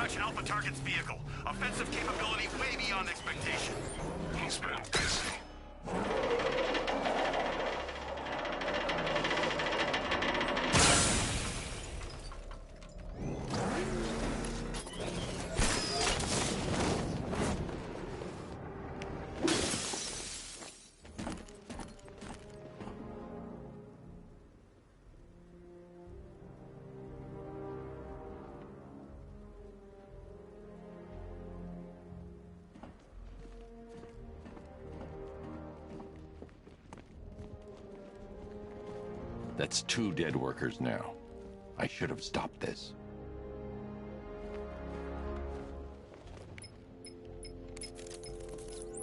Watch Alpha target's vehicle. Offensive capability way beyond expectation. He's been busy. That's 2 dead workers now. I should have stopped this.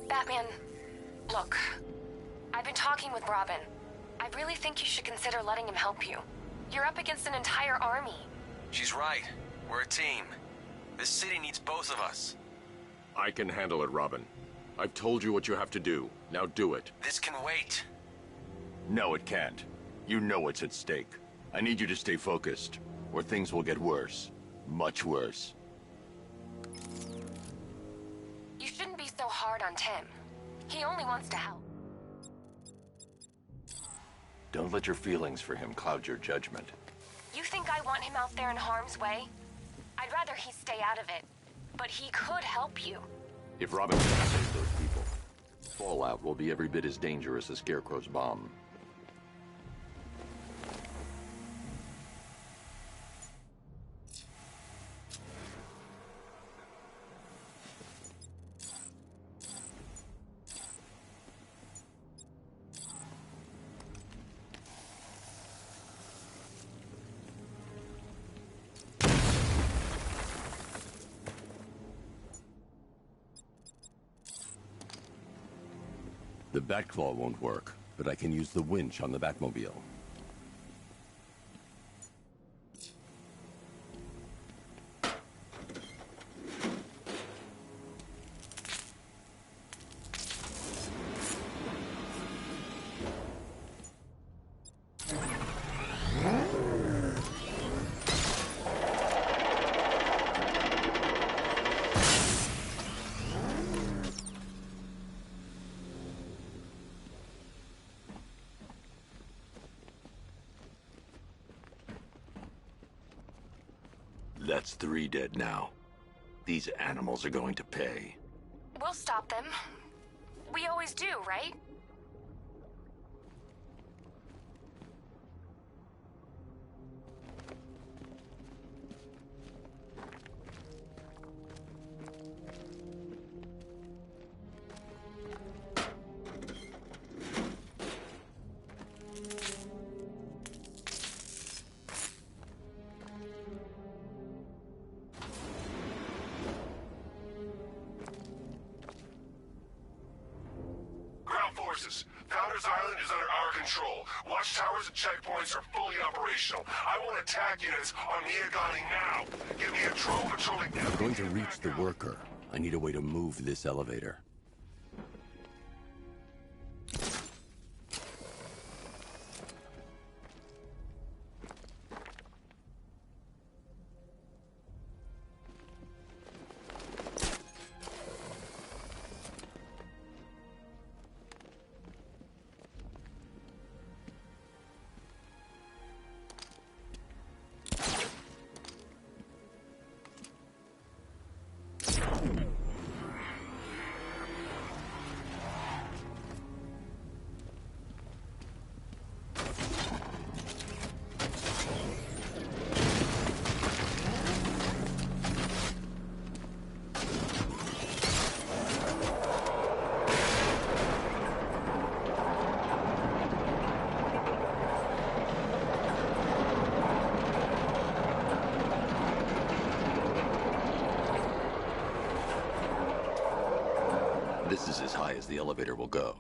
Batman, look. I've been talking with Robin. I really think you should consider letting him help you. You're up against an entire army. She's right. We're a team. This city needs both of us. I can handle it, Robin. I've told you what you have to do. Now do it. This can wait. No, it can't. You know what's at stake. I need you to stay focused, or things will get worse. Much worse. You shouldn't be so hard on Tim. He only wants to help. Don't let your feelings for him cloud your judgment. You think I want him out there in harm's way? I'd rather he stay out of it. But he could help you. If Robin can save those people, Fallout will be every bit as dangerous as Scarecrow's bomb. The Batclaw won't work, but I can use the winch on the Batmobile. That's 3 dead now. These animals are going to pay. We'll stop them. We always do, right? Founders Island is under our control. Watchtowers and checkpoints are fully operational. I want attack units on Miagani now. Give me a drone patrolling them. I'm going to reach the worker. I need a way to move this elevator. This is as high as the elevator will go.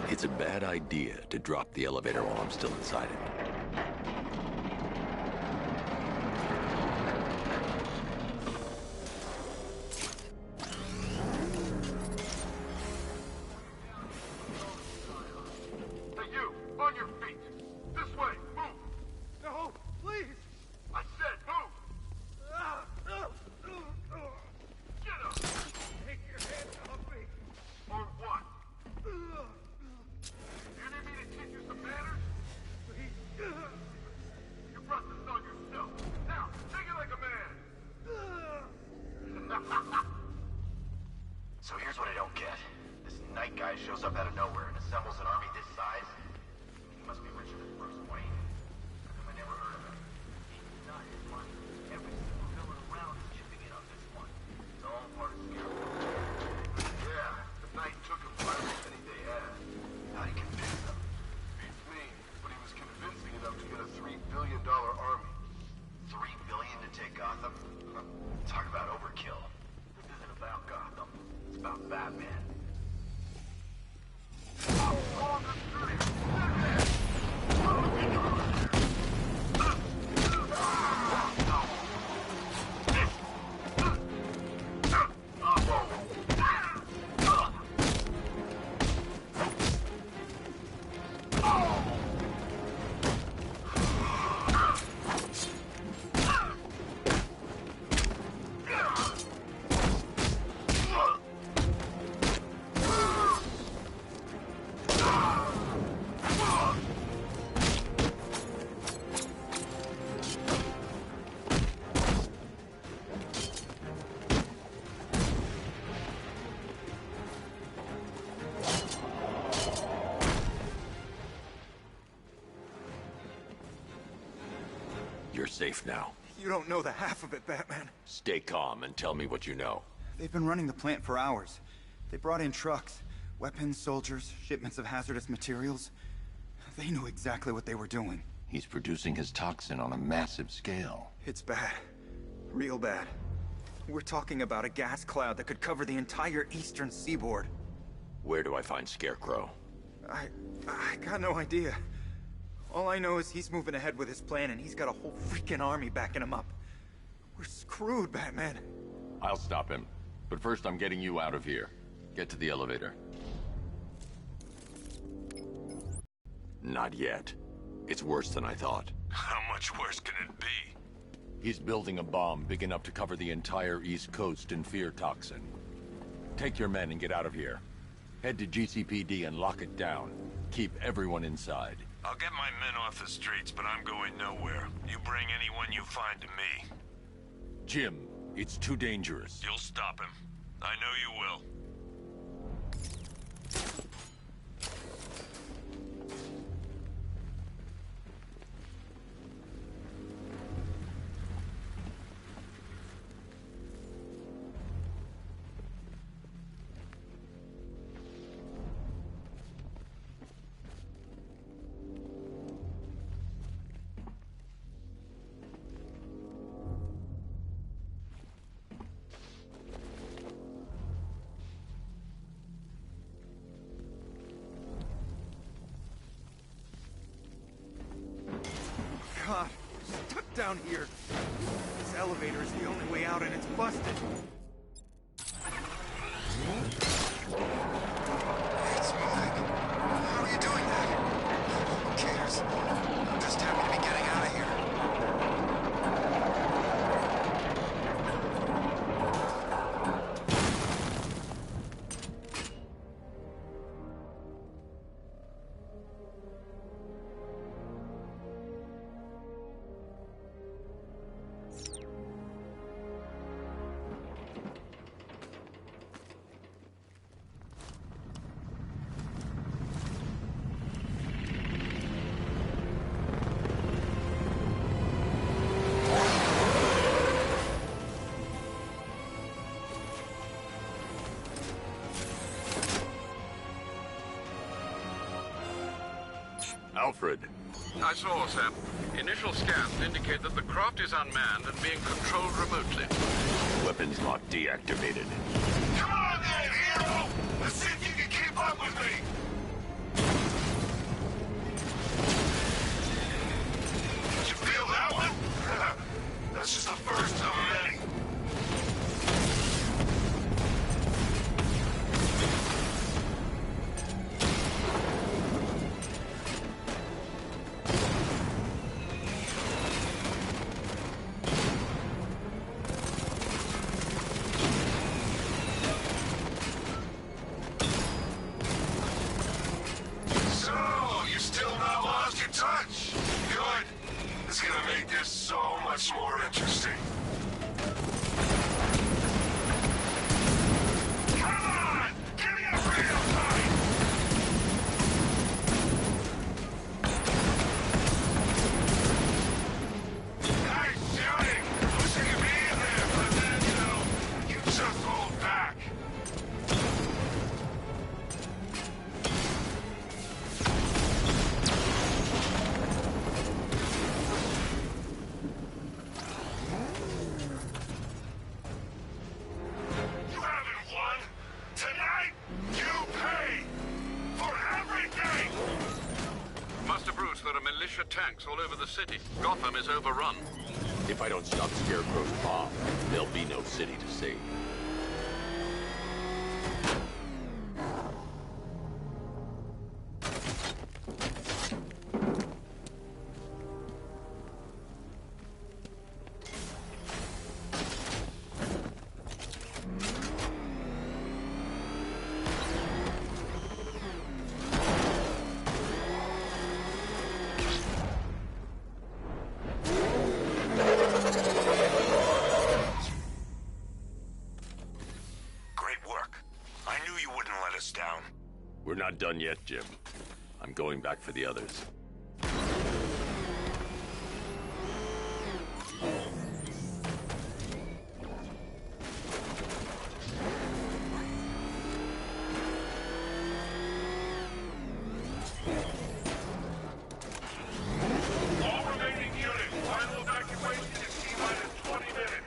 It's a bad bad idea to drop the elevator while I'm still inside it. Hey, you! On your feet! This way! Move! No, please! I said move! Get up! Take your hands off me! Or what? You need me to teach you some manners? Please! You brought this on yourself. Now, take it like a man! So here's what I don't get. This night guy shows up out of nowhere and assembles an army this size. He must be richer than Bruce Wayne. I never heard of him. He's not his money. Every single villain around is chipping in on this one. It's all part of Scarecrow. Yeah, the night took him for everything they had. How'd he convince them? Beats me, but he was convincing enough to get a $3 billion army. $3 billion to take Gotham? Talk about overkill. This isn't about Gotham. It's about Batman. You're safe now. You don't know the half of it, Batman. Stay calm and tell me what you know. They've been running the plant for hours. They brought in trucks, weapons, soldiers, shipments of hazardous materials. They knew exactly what they were doing. He's producing his toxin on a massive scale. It's bad. Real bad. We're talking about a gas cloud that could cover the entire eastern seaboard. Where do I find Scarecrow? I got no idea. All I know is he's moving ahead with his plan, and he's got a whole freaking army backing him up. We're screwed, Batman. I'll stop him. But first, I'm getting you out of here. Get to the elevator. Not yet. It's worse than I thought. How much worse can it be? He's building a bomb big enough to cover the entire East Coast in fear toxin. Take your men and get out of here. Head to GCPD and lock it down. Keep everyone inside. I'll get my men off the streets, but I'm going nowhere. You bring anyone you find to me. Jim, it's too dangerous. You'll stop him. I know you will. God, we're stuck down here. This elevator is the only way out, and it's busted. It's moving. How are you doing that? Who cares? I'm just happy to be getting out of here. Alfred. I saw, Sam. Initial scans indicate that the craft is unmanned and being controlled remotely. Weapons lock deactivated. Come on then, hero! Let's see if you can keep up with me! much more interesting. Come on! Give me a real fight! Nice shooting! Wish I could be in there, but then, you know, you just hold back. You haven't won! Tonight, you pay! For everything! Master Bruce, there are militia tanks all over the city. Gotham is overrun. If I don't stop Scarecrow's bomb, there'll be no city to save. Great work. I knew you wouldn't let us down. We're not done yet, Jim. I'm going back for the others. All remaining units, final evacuation in T-minus 20 minutes.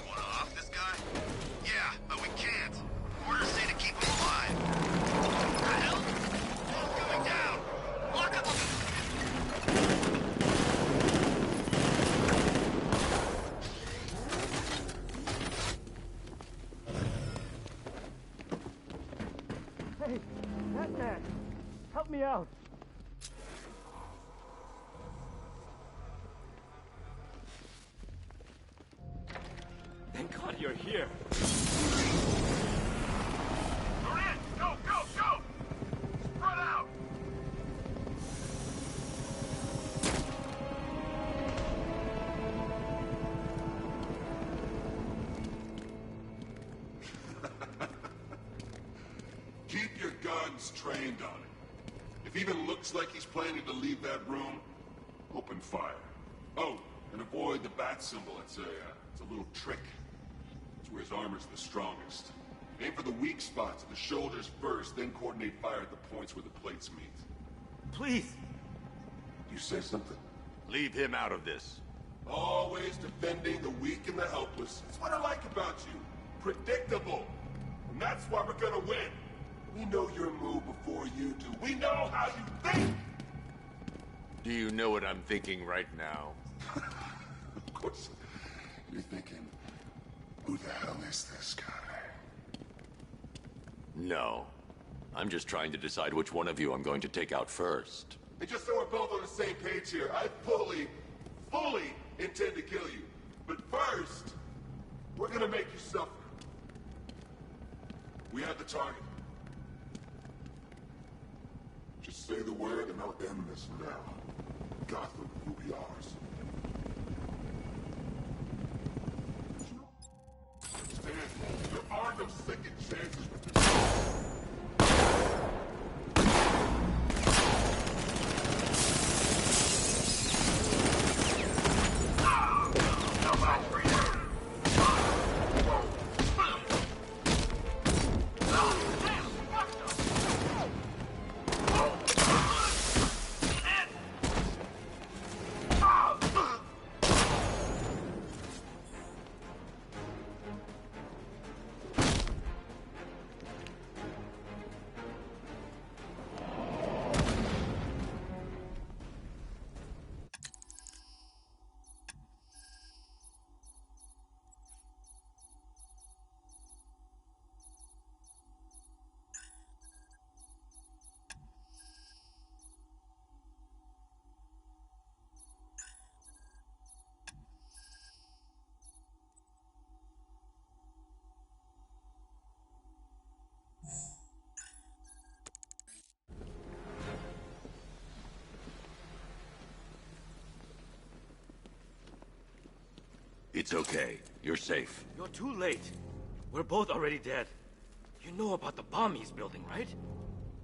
Wanna off this guy? Yeah, but we can't. Orders say to keep him alive. What the hell? Wall's coming down! Lock him up! Hey, Batman! Help me out! Thank God you're here. You're in! Go, go, go! Spread out! Keep your guns trained on him. If he even looks like he's planning to leave that room, open fire. Oh, and avoid the bat symbol. It's a little trick. It's where his armor's the strongest. Aim for the weak spots at the shoulders first, then coordinate fire at the points where the plates meet. Please! You say something? Leave him out of this. Always defending the weak and the helpless. That's what I like about you. Predictable. And that's why we're gonna win. We know your move before you do. We know how you think! Do you know what I'm thinking right now? Of course, you're thinking, who the hell is this guy? No. I'm just trying to decide which one of you I'm going to take out first. And just so we're both on the same page here, I fully intend to kill you. But first, we're gonna make you suffer. We have the target. Just say the word and I'll end this now. Gotham will be ours. Understand, there are no second chances with this. It's okay. You're safe. You're too late. We're both already dead. You know about the bomb he's building, right?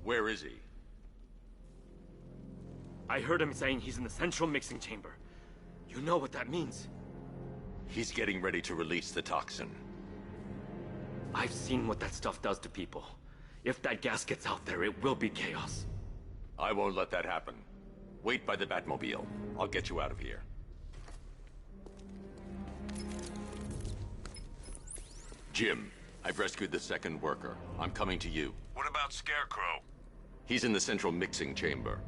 Where is he? I heard him saying he's in the central mixing chamber. You know what that means. He's getting ready to release the toxin. I've seen what that stuff does to people. If that gas gets out there, it will be chaos. I won't let that happen. Wait by the Batmobile. I'll get you out of here. Jim, I've rescued the second worker. I'm coming to you. What about Scarecrow? He's in the central mixing chamber.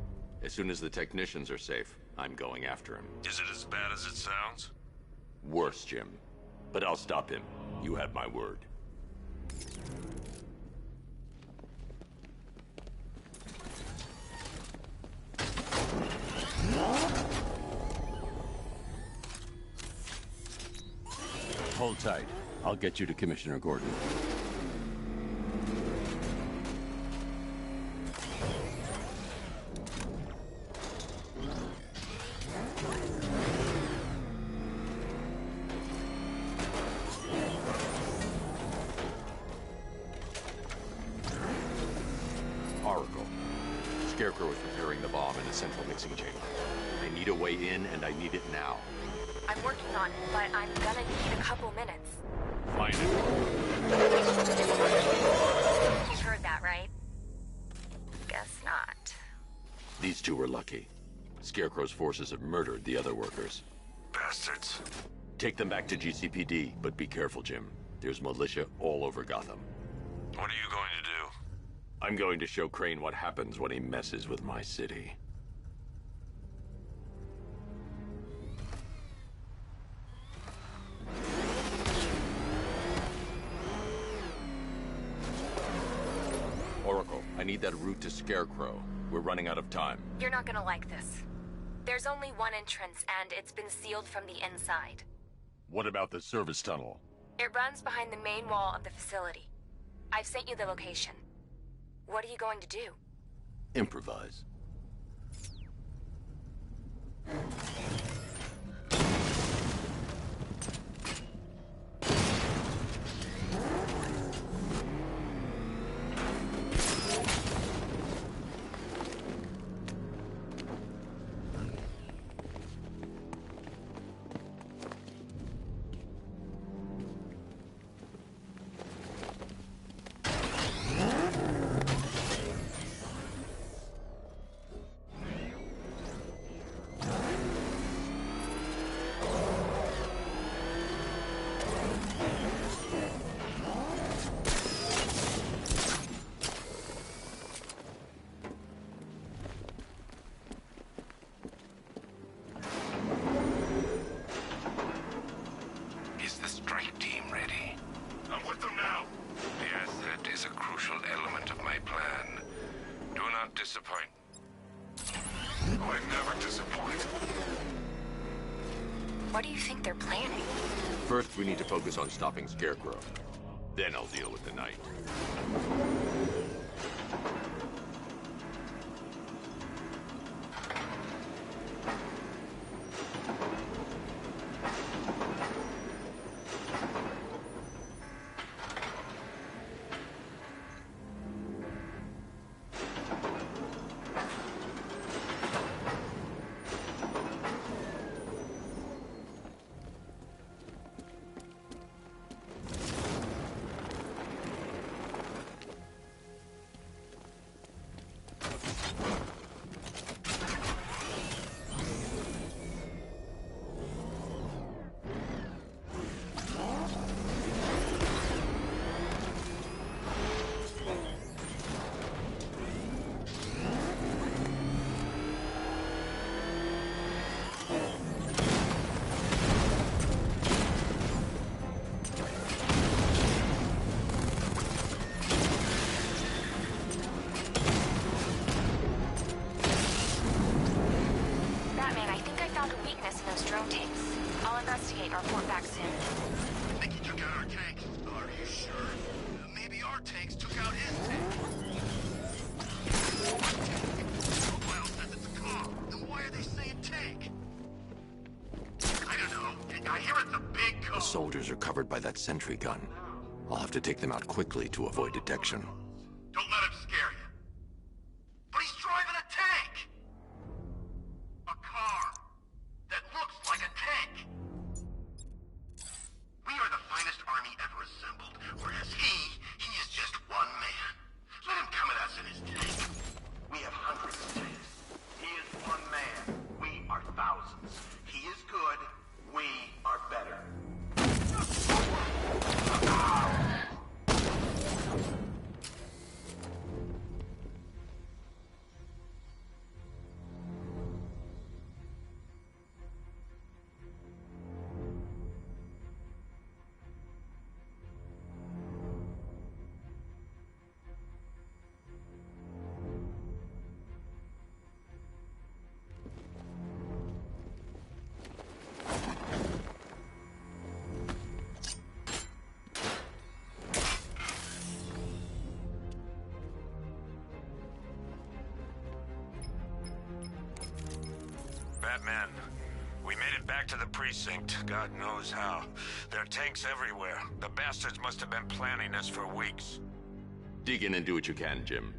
As soon as the technicians are safe, I'm going after him. Is it as bad as it sounds? Worse, Jim. But I'll stop him. You have my word. Hold tight. I'll get you to Commissioner Gordon. Oracle. Scarecrow is preparing the bomb in the central mixing chamber. I need a way in, and I need it now. I'm working on it, but I'm gonna need a couple minutes. Find it. You've heard that, right? Guess not. These two were lucky. Scarecrow's forces have murdered the other workers. Bastards. Take them back to GCPD, but be careful, Jim. There's militia all over Gotham. What are you going to do? I'm going to show Crane what happens when he messes with my city. Oracle, I need that route to Scarecrow. We're running out of time. You're not gonna like this. There's only one entrance, and it's been sealed from the inside. What about the service tunnel? It runs behind the main wall of the facility. I've sent you the location. What are you going to do? Improvise. Is the strike team ready? I'm with them now. The asset is a crucial element of my plan. Do not disappoint. I never disappoint. What do you think they're planning? First, we need to focus on stopping Scarecrow. Then I'll deal with the Knight. drone tanks. I'll investigate and report back soon. I think he took out our tanks. Are you sure? Maybe our tanks took out his tank. Profile says it's a car. Then why are they saying tank? I don't know. I hear it's a big soldiers are covered by that sentry gun. I'll have to take them out quickly to avoid detection. Don't let him scare you. But he's driving a tank! A car that looks like a tank. We are the finest army ever assembled, whereas he is just one man. Let him come at us in his tank. We have hundreds of tanks. He is one man. We are thousands. He is good. We are better. Batman, we made it back to the precinct. God knows how. There are tanks everywhere. The bastards must have been planning this for weeks. Dig in and do what you can, Jim.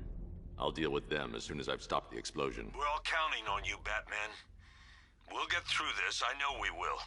I'll deal with them as soon as I've stopped the explosion. We're all counting on you, Batman. We'll get through this. I know we will.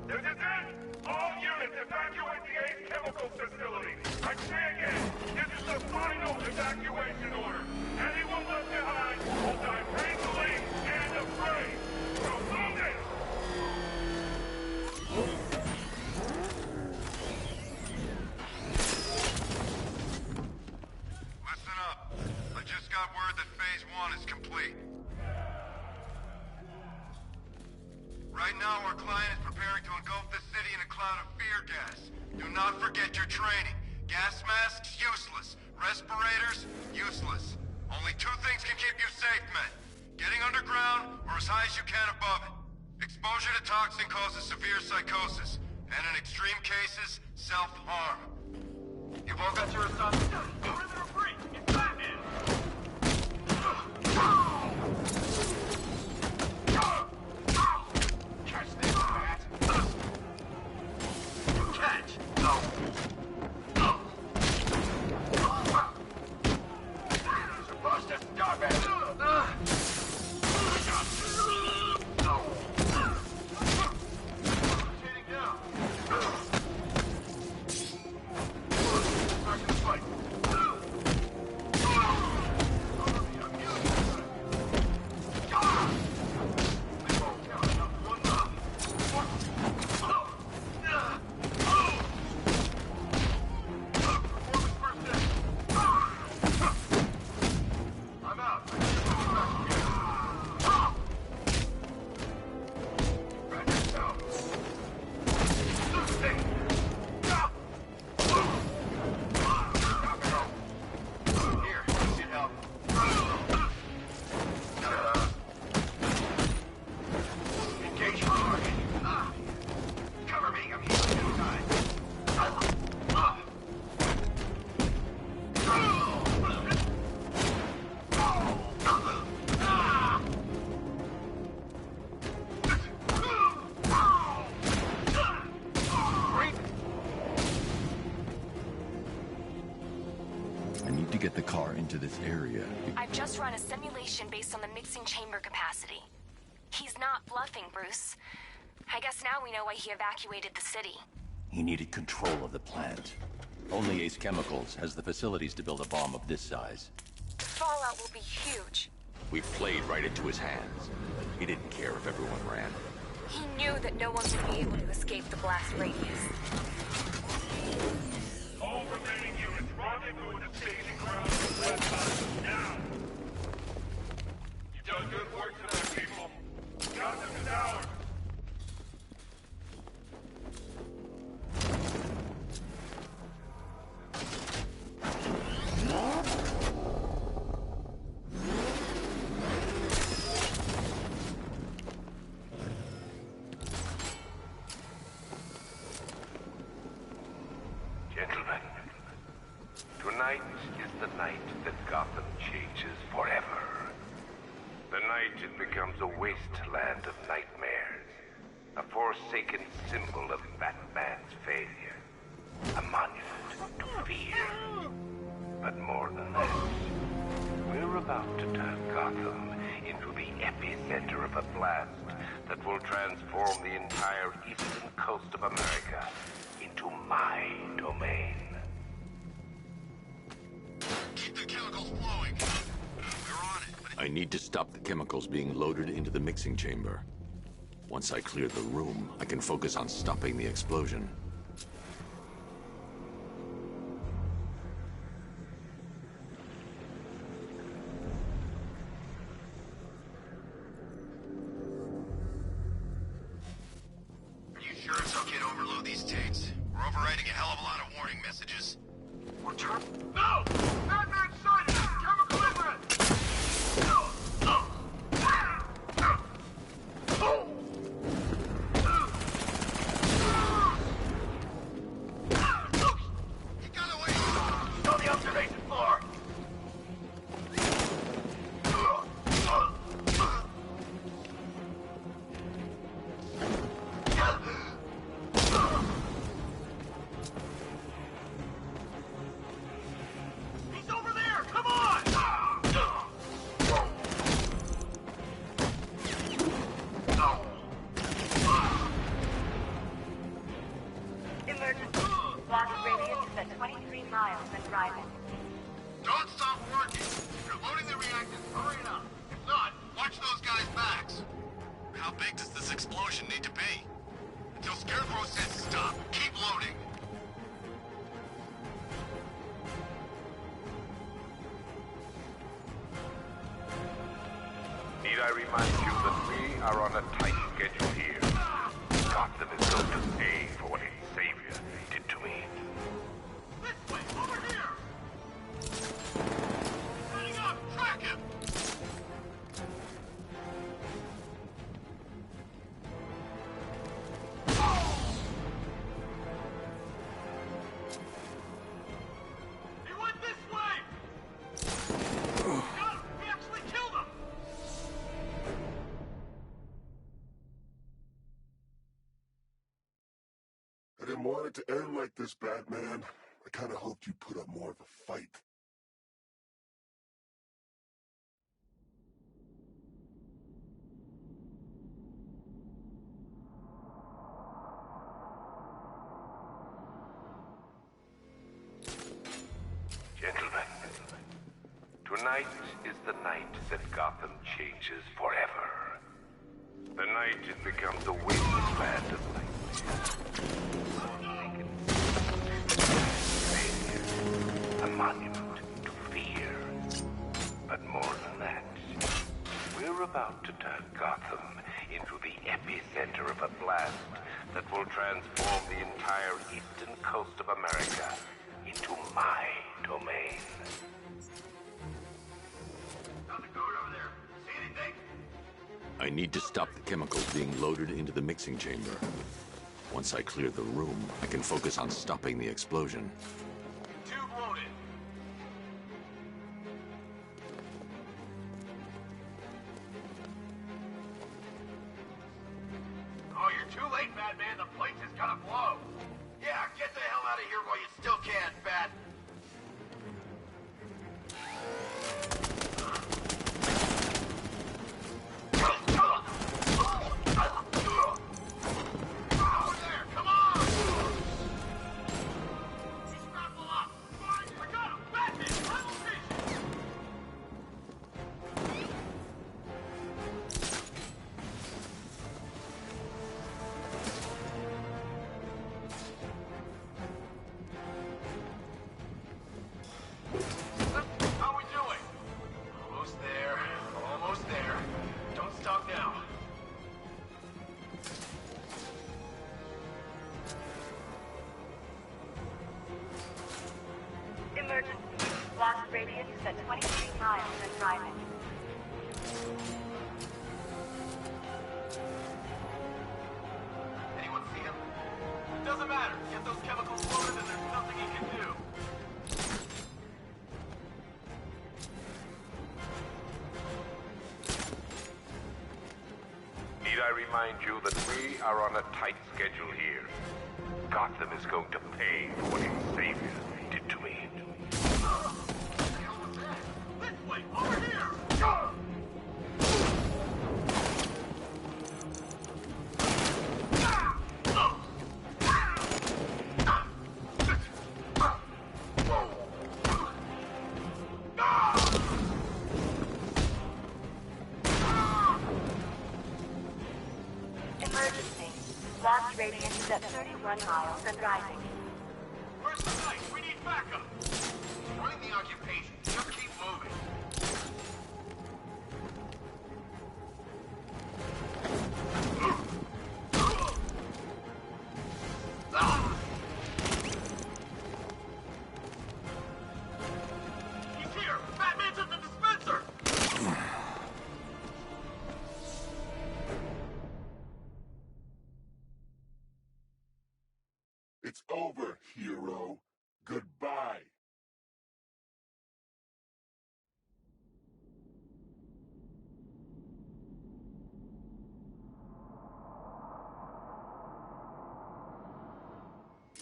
This is it! All units evacuate the Ace Chemical Facility! I say again, this is the final evacuation order! Anyone left behind will die painfully and afraid! So move it! Listen up. I just got word that Phase 1 is complete. Right now, our client is preparing to engulf the city in a cloud of fear gas. Do not forget your training. Gas masks, useless. Respirators, useless. Only two things can keep you safe, men. Getting underground, or as high as you can above it. Exposure to toxin causes severe psychosis, and in extreme cases, self-harm. You've all got your assignment. Perimeter breach! It's Batman! Catch this, Bat! Catch! Supposed to stop it! Rotating down. Start to fight. I'm out. Back yourself. Here, you should help. Engage your target. Cover me, I'm here inside. I need to get the car into this area. I've just run a simulation based on the mixing chamber capacity. He's not bluffing, Bruce. I guess now we know why he evacuated the city. He needed control of the plant. Only Ace Chemicals has the facilities to build a bomb of this size. The fallout will be huge. We played right into his hands. He didn't care if everyone ran. He knew that no one would be able to escape the blast radius. All remaining units rendezvous at the staging ground west side now! You've done good work tonight, people. Gotham is ours! Tonight it becomes a wasteland of nightmares. A forsaken symbol of Batman's failure. A monument to fear. But more than that, we're about to turn Gotham into the epicenter of a blast that will transform the entire eastern coast of America into my domain. Keep the chemicals flowing. We're on it. I need to stop the chemicals being loaded into the mixing chamber. Once I clear the room, I can focus on stopping the explosion. You sure it's okay to overload these tapes? We're overwriting a hell of a lot of warning messages. We're No! Batman sighted! Chemical inlet! He got away! On the observation floor! He's over there! Come on! Emergency. Blast radius is at 23 miles and driving. Don't stop working! If you're loading the reactors, hurry it up. If not, watch those guys' backs. How big does this explosion need to be? Until Scarecrow says stop, keep loading. Need I remind you that we are on a tight schedule here? Gotham is going to pay for what its savior did to me. This way, over here! Heading up, track him! He went this way! Got him! We actually killed him! I didn't want it to end like this, Batman. I kinda hoped you'd put up more of a fight. Gentlemen, tonight is the night that Gotham changes forever. The night it becomes a wasteland of nightmares. A monument to fear. But more than that, we're about to turn Gotham into the epicenter of a blast that will transform the entire eastern coast of America into my domain. Nothing going over there. See anything? I need to stop the chemicals being loaded into the mixing chamber. Once I clear the room, I can focus on stopping the explosion. Tube loaded. Oh, you're too late, Batman. The place is gonna blow. Yeah, get the hell out of here while you still can, Bat. Over there, come on! He's grappled up. I got him, Batman, level vision. I remind you that we are on a tight schedule here. Gotham is going to pay for what its savior did to me. This way, over here! Emergency. Blast radius is at 31 miles and rising. Where's the knight? We need backup. Running the occupation. Just keep moving. He's here! Batman's at the dispenser! It's over, hero. Goodbye.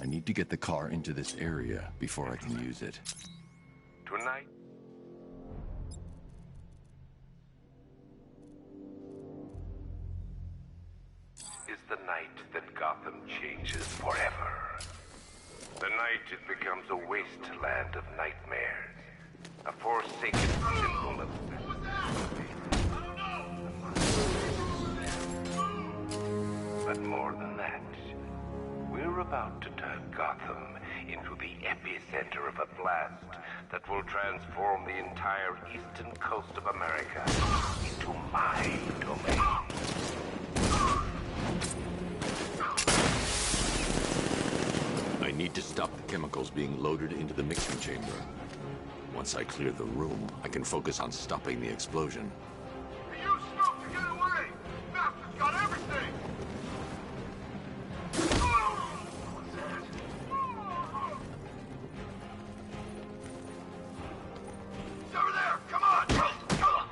I need to get the car into this area before I can use it. Tonight, is the night that Gotham changes forever. The night it becomes a wasteland of nightmares. A forsaken symbol of... But more than that, we're about to turn Gotham into the epicenter of a blast that will transform the entire eastern coast of America into my domain. I need to stop the chemicals being loaded into the mixing chamber. Once I clear the room, I can focus on stopping the explosion. Use smoke to get away! Master's got everything! It's over there! Come on! Come on!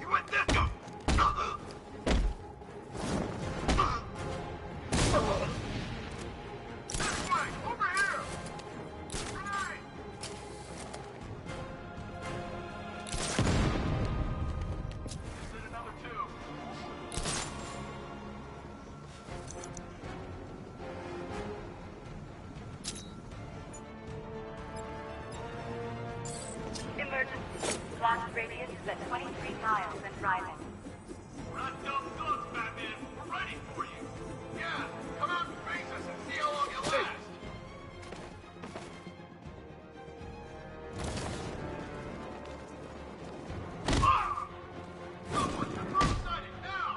You went this way! This way! Over here! Grenade! Did another two. Emergency. Blast radius is at 23 miles and rising. We're not dumb thugs, Batman. We're ready for you. Yeah, come out and face us and see how long you last. Someone confirm sighting now.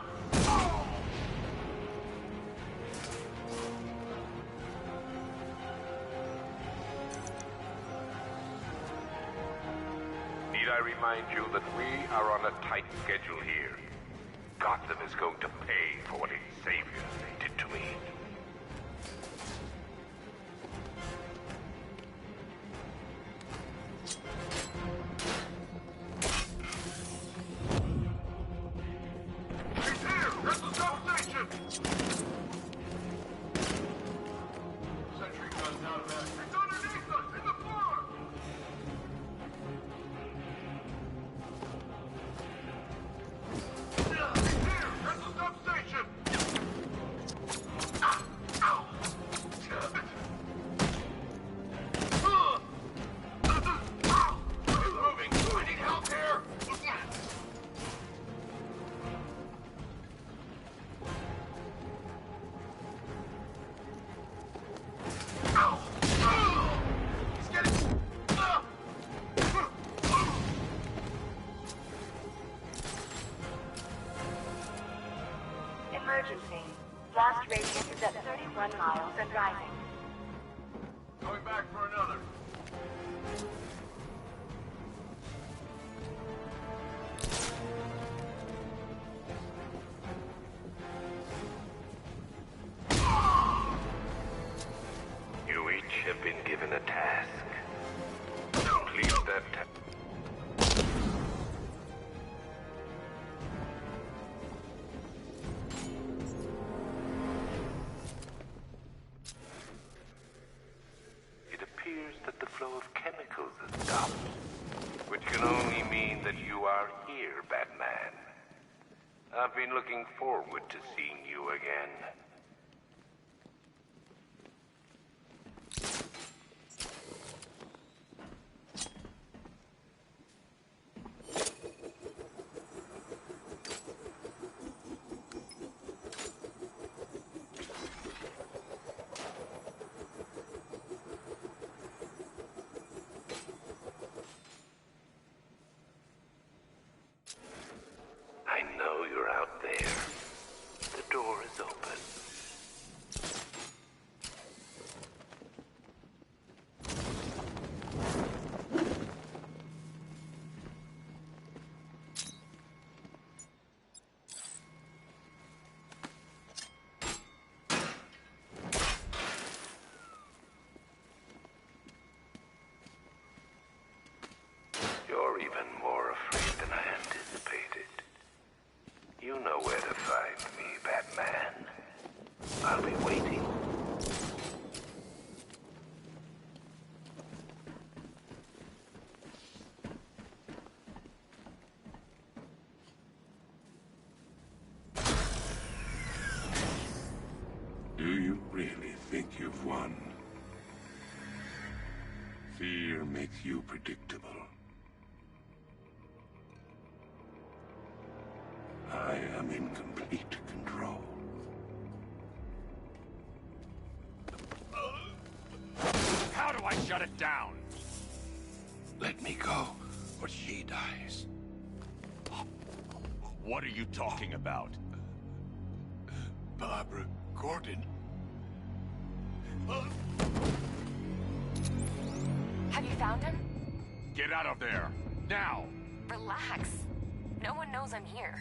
Need I remind you that we are on a tight schedule here? Gotham is going to pay for what its savior did to me. He's here! That's the substation! Sentry gun's out of that. It's underneath us, in the farm! He's here! That's the substation! Ow! He's moving! I need help here! He's getting... Emergency. Blast radius is at 31 miles and rising. Going back for another. You each have been given a task. Complete that task. that you are here, Batman. I've been looking forward to seeing you again. I know you're out there. The door is open. You're even more afraid than I anticipated. You know where to find me, Batman. I'll be waiting. Do you really think you've won? Fear makes you predictable. I am in complete control. How do I shut it down? Let me go, or she dies. What are you talking about? Barbara Gordon. Have you found him? Get out of there! Now! Relax. No one knows I'm here.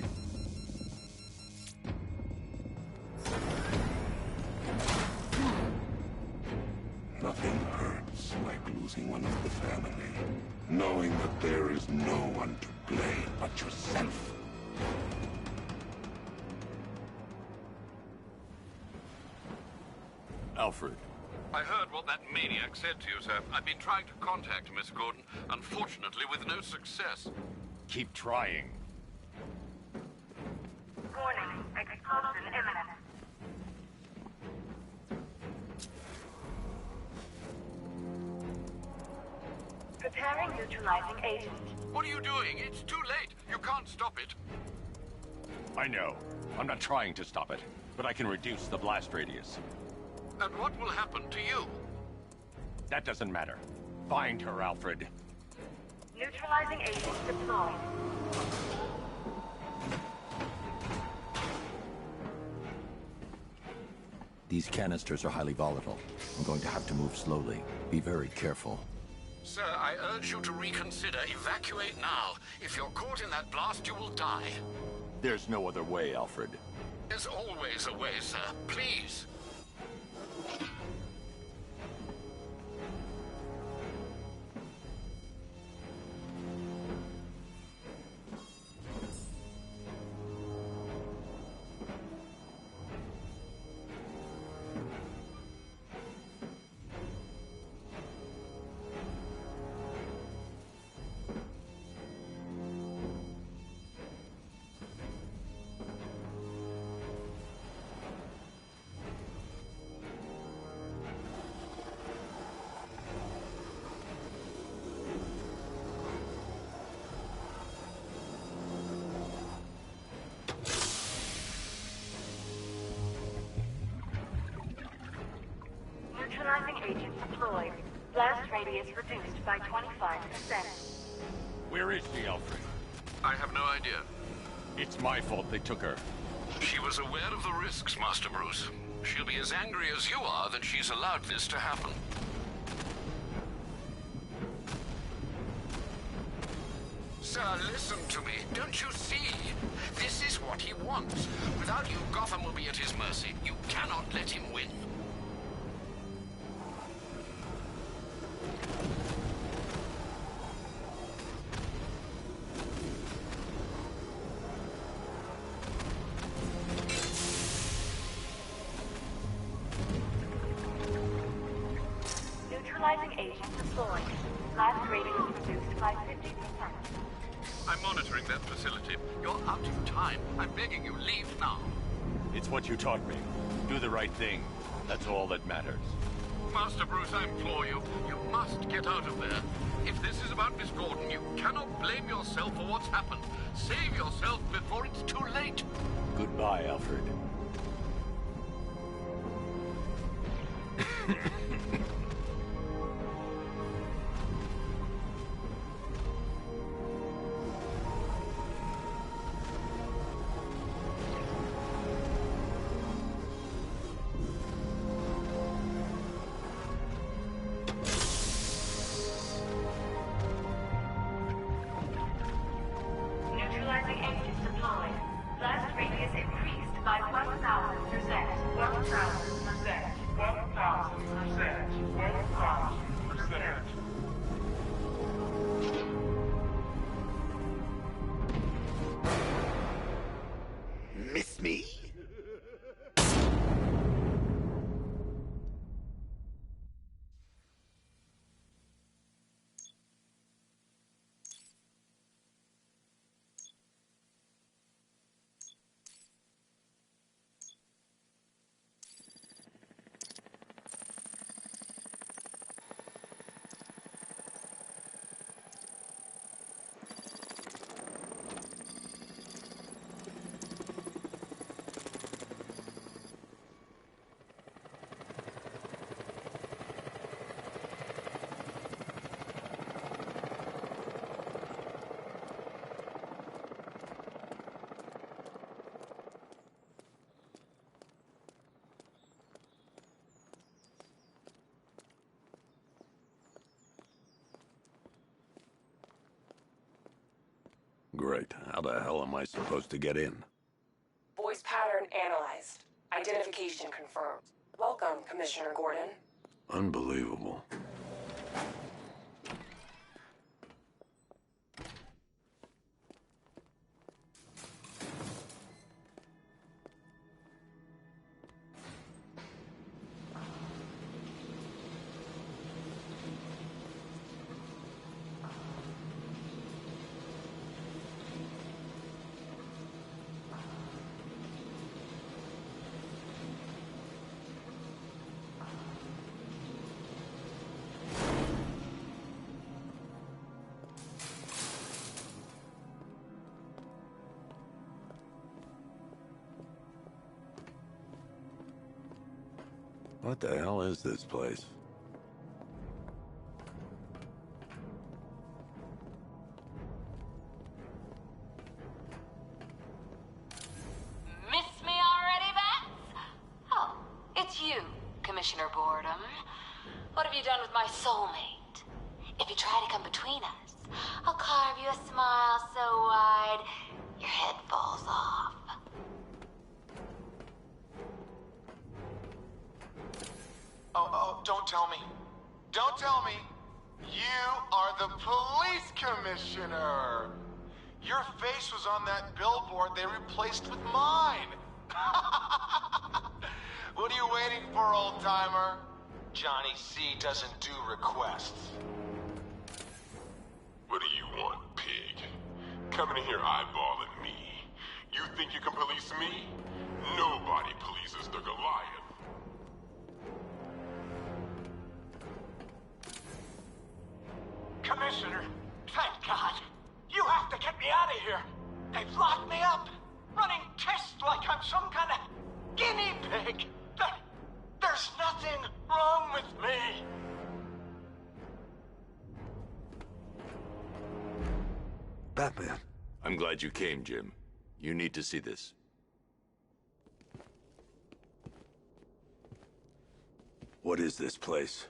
Nothing hurts like losing one of the family. Knowing that there is no one to blame but yourself. Alfred. I heard what that maniac said to you, sir. I've been trying to contact Miss Gordon, unfortunately with no success. Keep trying. Warning, explosion imminent. Preparing neutralizing agent. What are you doing? It's too late. You can't stop it. I know. I'm not trying to stop it, but I can reduce the blast radius. And what will happen to you? That doesn't matter. Find her, Alfred. Neutralizing agent deployed. These canisters are highly volatile. I'm going to have to move slowly. Be very careful. Sir, I urge you to reconsider. Evacuate now. If you're caught in that blast, you will die. There's no other way, Alfred. There's always a way, sir. Please. Neutralizing agent deployed. Blast radius reduced by 25%. Where is she, Alfred? I have no idea. It's my fault they took her. She was aware of the risks, Master Bruce. She'll be as angry as you are that she's allowed this to happen. Sir, listen to me. Don't you see? This is what he wants. Without you, Gotham will be at his mercy. You cannot let him win. Neutralizing agent deployed. Blast radius reduced by 50%. I'm monitoring that facility. You're out of time. I'm begging you, leave now. It's what you taught me. Do the right thing. That's all that matters. Master Bruce, I implore you. You must get out of there. If this is about Miss Gordon, you cannot blame yourself for what's happened. Save yourself before it's too late. Goodbye, Alfred. Neutralizing agents deployed. Blast radius increased by 1,000%. 1,000%. 1,000%. 1,000%. Miss me? Great. How the hell am I supposed to get in? Voice pattern analyzed. Identification confirmed. Welcome, Commissioner Gordon. Unbelievable. What the hell is this place? Miss me already, Bats? Oh, it's you, Commissioner Boredom. What have you done with my soulmate? If you try to come between us, I'll carve you a smile so wide your head falls off. Oh, don't tell me. Don't tell me. You are the police commissioner. Your face was on that billboard they replaced with mine. What are you waiting for, old-timer? Johnny C doesn't do requests. What do you want, pig? Coming in here eyeballing me. You think you can police me? Nobody polices the Goliath. Commissioner, thank God. You have to get me out of here. They've locked me up, running tests like I'm some kind of guinea pig. There's nothing wrong with me. Batman. I'm glad you came, Jim. You need to see this. What is this place?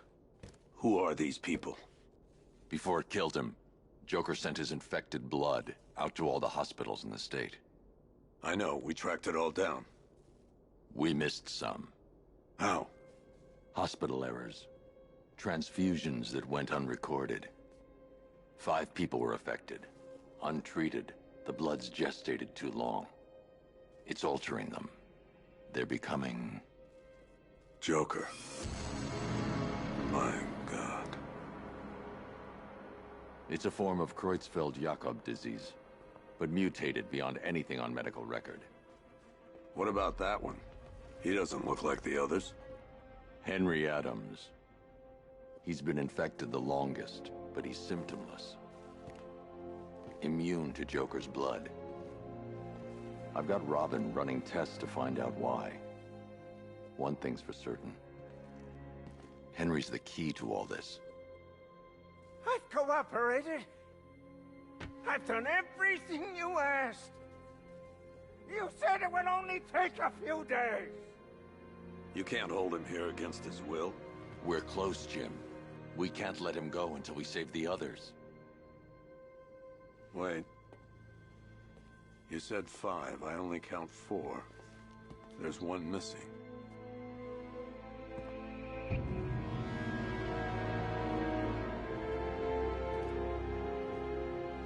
Who are these people? Before it killed him, Joker sent his infected blood out to all the hospitals in the state. I know, we tracked it all down. We missed some. How? Hospital errors. Transfusions that went unrecorded. 5 people were affected. Untreated, the blood's gestated too long. It's altering them. They're becoming... Joker. My God. It's a form of Creutzfeldt-Jakob disease. but mutated beyond anything on medical record. What about that one? He doesn't look like the others. Henry Adams. He's been infected the longest, but he's symptomless. Immune to Joker's blood. I've got Robin running tests to find out why. One thing's for certain. Henry's the key to all this. I've cooperated. I've done everything you asked. You said it would only take a few days. You can't hold him here against his will. We're close, Jim. We can't let him go until we save the others. Wait. You said 5. I only count 4. There's one missing.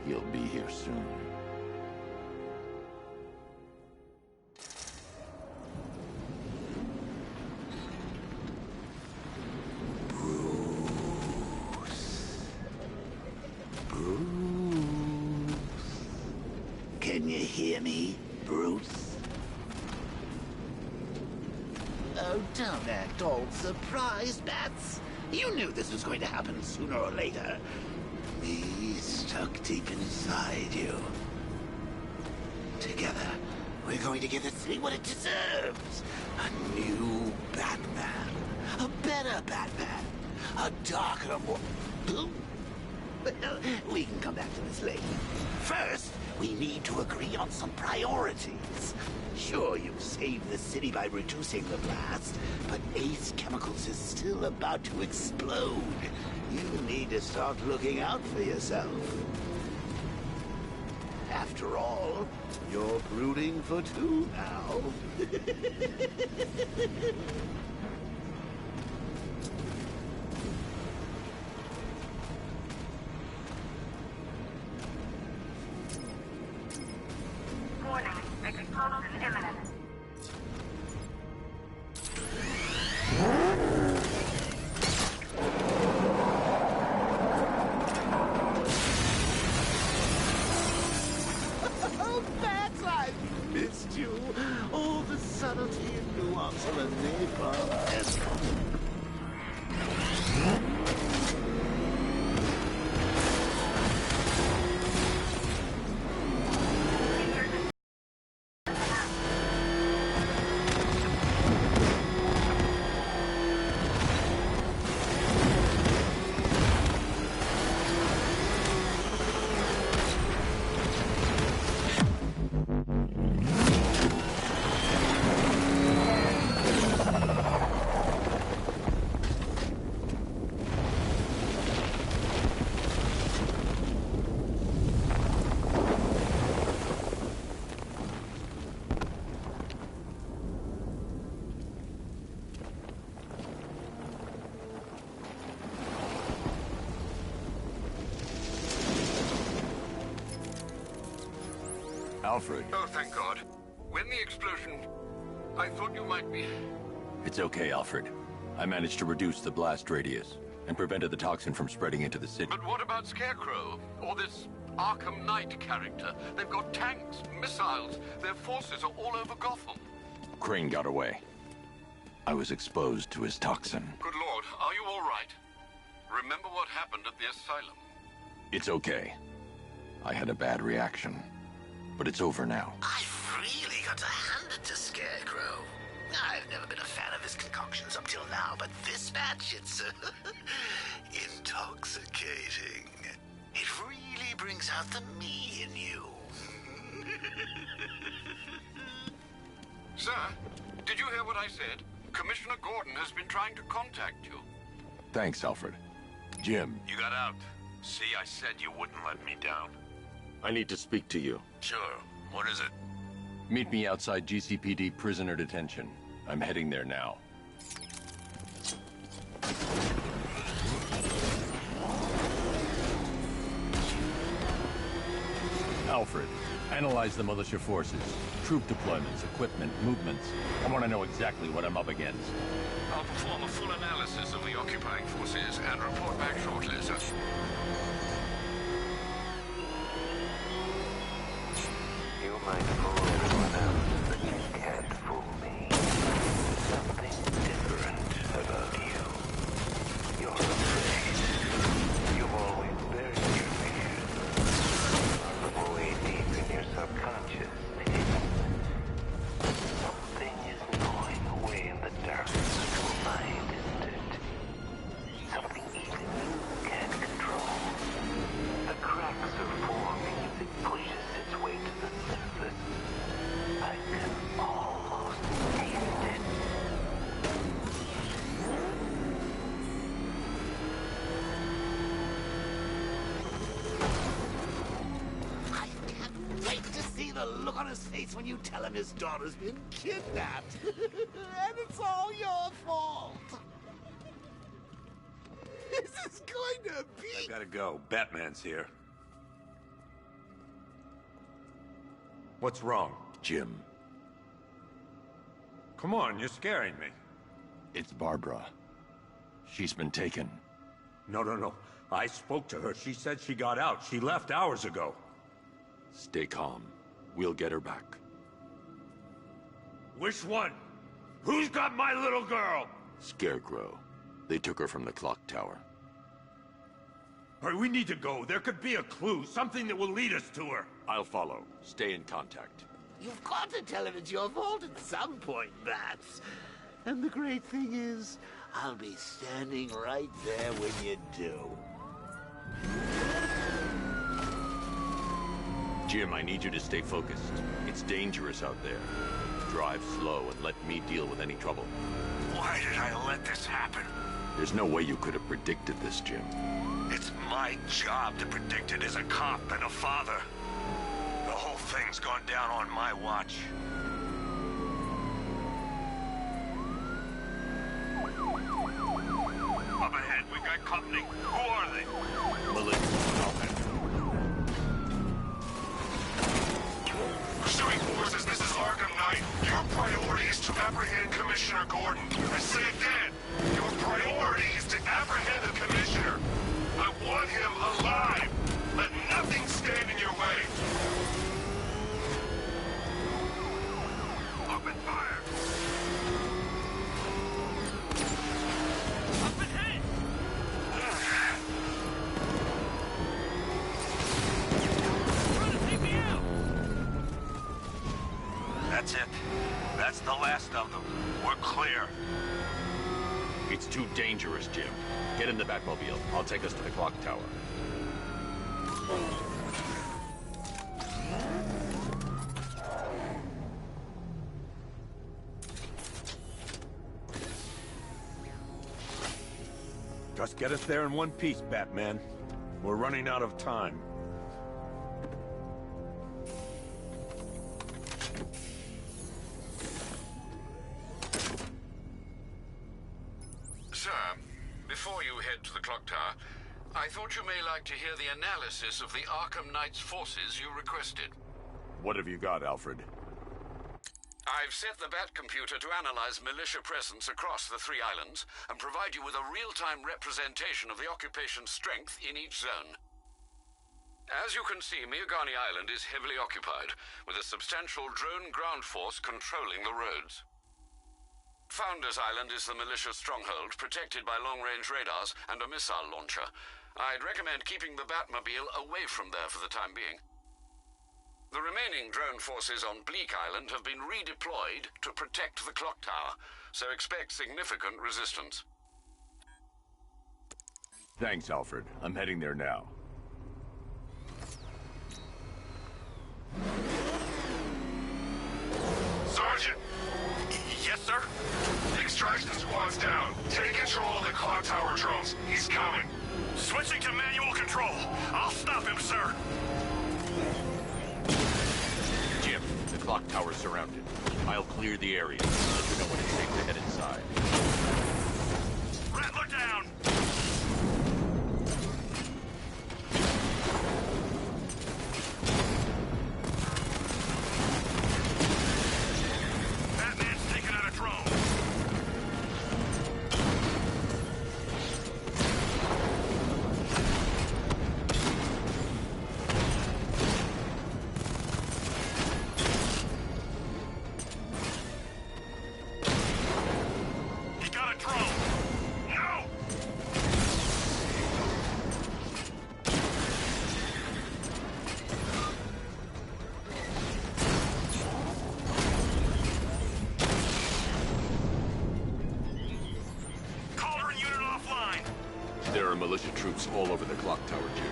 He'll be here soon. Can you hear me, Bruce? Oh, don't act all surprised, Bats. You knew this was going to happen sooner or later. Me stuck deep inside you. Together, we're going to give the city what it deserves. A new Batman. A better Batman. A darker, more... Well, we can come back to this later. First, we need to agree on some priorities. Sure, you've saved the city by reducing the blast, but Ace Chemicals is still about to explode. You need to start looking out for yourself. After all, you're brooding for 2 now. Warning, explosion imminent. Oh, Bats, I've missed you. All the subtlety and nuance of a napalm. Alfred. Oh, thank God. When the explosion... I thought you might be... It's okay, Alfred. I managed to reduce the blast radius and prevented the toxin from spreading into the city. But what about Scarecrow? Or this Arkham Knight character? They've got tanks, missiles. Their forces are all over Gotham. Crane got away. I was exposed to his toxin. Good Lord, are you all right? Remember what happened at the asylum? It's okay. I had a bad reaction. But it's over now. I've really got to hand it to Scarecrow. I've never been a fan of his concoctions up till now, but this batch, it's intoxicating. It really brings out the me in you. Sir, did you hear what I said? Commissioner Gordon has been trying to contact you. Thanks, Alfred. Jim. You got out. See, I said you wouldn't let me down. I need to speak to you. Sure. What is it? Meet me outside GCPD prisoner detention. I'm heading there now. Alfred, analyze the militia forces, troop deployments, equipment, movements. I want to know exactly what I'm up against. I'll perform a full analysis of the occupying forces and report back shortly, sir. might fool everyone else, but you can't fool me. There's something different about you. You're afraid. You've always buried your fears. Way deep in your subconscious. Something is gnawing away in the darkness of your mind, isn't it? Something even you can't control. The cracks are forming as it pushes its way to the surface. I can almost taste it. I can't wait to see the look on his face when you tell him his daughter's been kidnapped. And it's all your fault. This is going to be... I gotta go. Batman's here. What's wrong? Jim. Come on, you're scaring me. It's Barbara. She's been taken. No. I spoke to her. She said she got out. She left hours ago. Stay calm. We'll get her back. Which one? Who's got my little girl? Scarecrow. They took her from the clock tower. All right, we need to go. There could be a clue, something that will lead us to her. I'll follow. Stay in contact. You've got to tell him it's your fault at some point, Bats. And the great thing is, I'll be standing right there when you do. Jim, I need you to stay focused. It's dangerous out there. Drive slow and let me deal with any trouble. Why did I let this happen? There's no way you could have predicted this, Jim. It's my job to predict it as a cop and a father. The whole thing's gone down on my watch. Up ahead, we got company. Who are they? Pursuing forces, this is Arkham Knight. Your priority is to apprehend Commissioner Gordon. I say again, your priority is to apprehend the Commissioner. I want him alive. Let nothing stand in your way. Open fire. Up ahead. Trying to take me out. That's it. That's the last of them. We're clear. It's too dangerous, Jim. Get in the Batmobile. I'll take us to the clock tower. Just get us there in one piece, Batman. We're running out of time. Sir, before you head to the clock tower, I thought you may like to hear the analysis of the Arkham Knight's forces you requested. What have you got, Alfred? I've set the Batcomputer to analyze militia presence across the 3 islands and provide you with a real-time representation of the occupation strength in each zone. As you can see, Miagani Island is heavily occupied, with a substantial drone ground force controlling the roads. Founders Island is the militia stronghold, protected by long-range radars and a missile launcher. I'd recommend keeping the Batmobile away from there for the time being. The remaining drone forces on Bleak Island have been redeployed to protect the clock tower, so expect significant resistance. Thanks, Alfred. I'm heading there now. Sergeant! Yes, sir? Extraction squad's down. Take control of the clock tower drones. He's coming. Switching to manual control. I'll stop him, sir. Jim, the clock tower's surrounded. I'll clear the area. Let you know when it's safe to head inside. Rattler down! Batman's taking out a drone. militia troops all over the clock tower, Jim.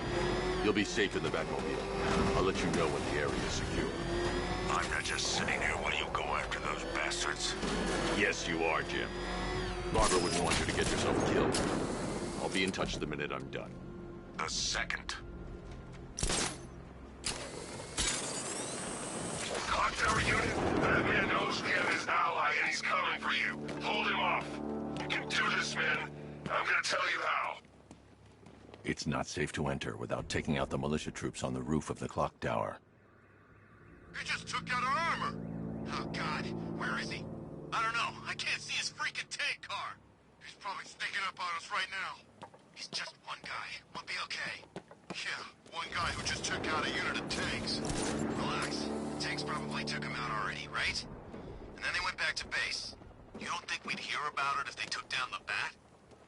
You'll be safe in the Batmobile. I'll let you know when the area is secure. I'm not just sitting here while you go after those bastards. Yes, you are, Jim. Barbara wouldn't want you to get yourself killed. I'll be in touch the minute I'm done. The second. Clock tower unit, Batman knows we have his ally and he's coming for you. Hold him off. You can do this, man. I'm gonna tell you how. It's not safe to enter without taking out the militia troops on the roof of the clock tower. He just took out our armor! Oh, God. Where is he? I don't know. I can't see his freaking tank car. He's probably sneaking up on us right now. He's just one guy. We'll be okay. Yeah, one guy who just took out a unit of tanks. Relax. The tanks probably took him out already, right? And then they went back to base. You don't think we'd hear about it if they took down the Bat?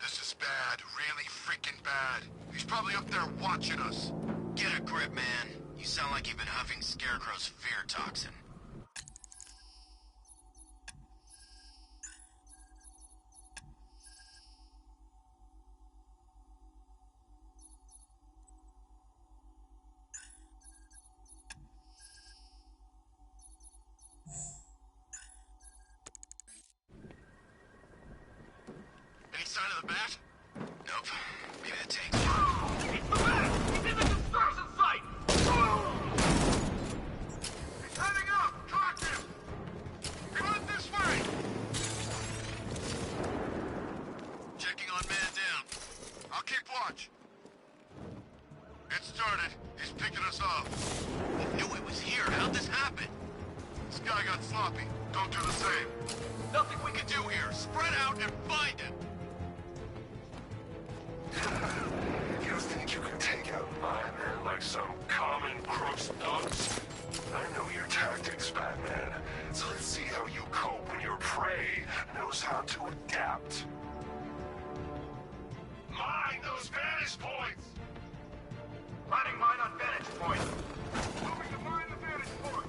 This is bad. Really freaking bad. He's probably up there watching us. Get a grip, man. You sound like you've been huffing Scarecrow's fear toxin. Any sign of the Bat? Nope. Maybe the tank. It's the Bat! He's in the construction site! He's heading up! Track him! He went this way! Checking on man down. I'll keep watch. It started. He's picking us off. We knew it was here. How'd this happen? This guy got sloppy. Don't do the same. Nothing we can do here. Spread out and find him. You think you can take out my men like some common crooks thugs? I know your tactics, Batman. So let's see how you cope when your prey knows how to adapt. Mine those vantage points! Planning mine on vantage point. Moving to mine the vantage point!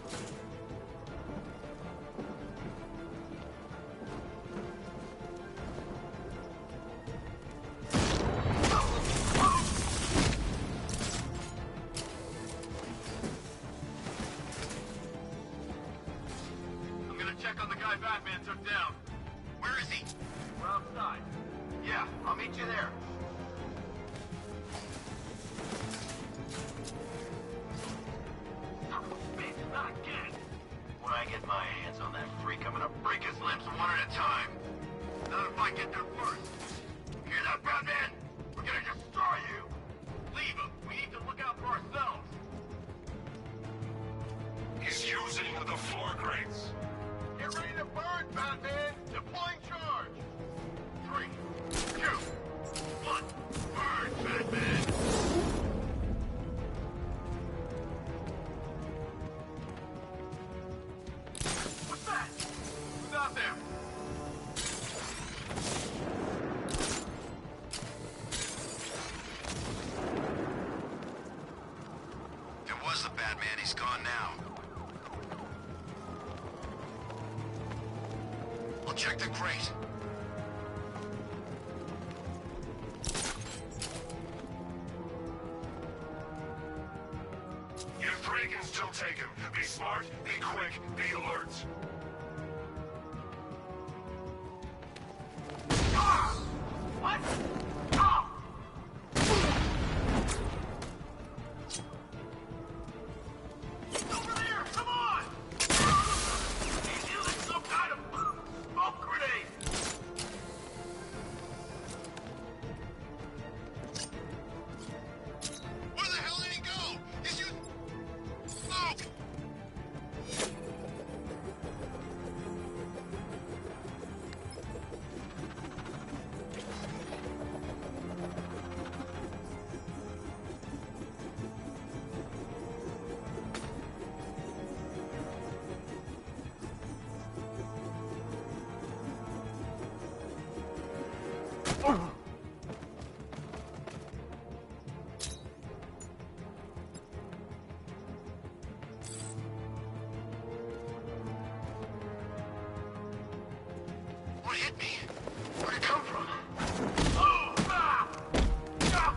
I'm gonna check on the guy Batman took down. Where is he? We're outside. Yeah, I'll meet you there. Bitch, not again. When I get my hands on that freak, I'm gonna break his limbs one at a time. Not if I get there first. Hear that, Batman? We're gonna destroy you. Leave him. We need to look out for ourselves. He's using the floor grates. Get ready to burn, Batman. Deploying charge. 3, 2, 1. Burn, Batman. What's that? Who's out there? It was the Batman. He's gone now. I'll check the crate. You three can still take him. Be smart, be quick, be alert. Ah! What? Ah! Over there! Come on! He's using some kind of smoke grenade! Where the hell did he go? He's using smoke! What hit me? Where'd it come from? Oh! Ah! Ah!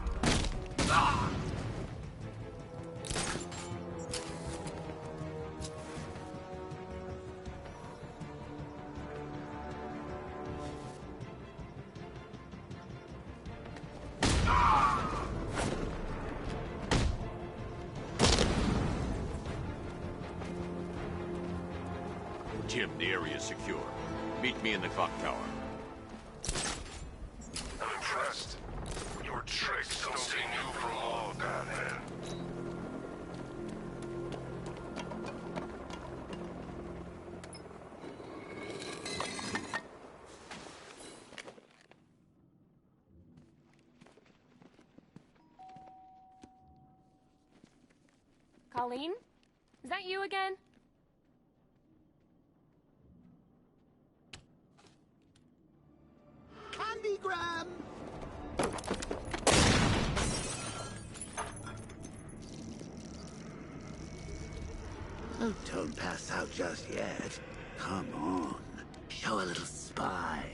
Jim, the area is secure. Meet me in the clock tower. I'm impressed. Your tricks don't seem new from all, Batman. Colleen? Is that you again? Candygram! Oh, don't pass out just yet. Come on. Show a little spine.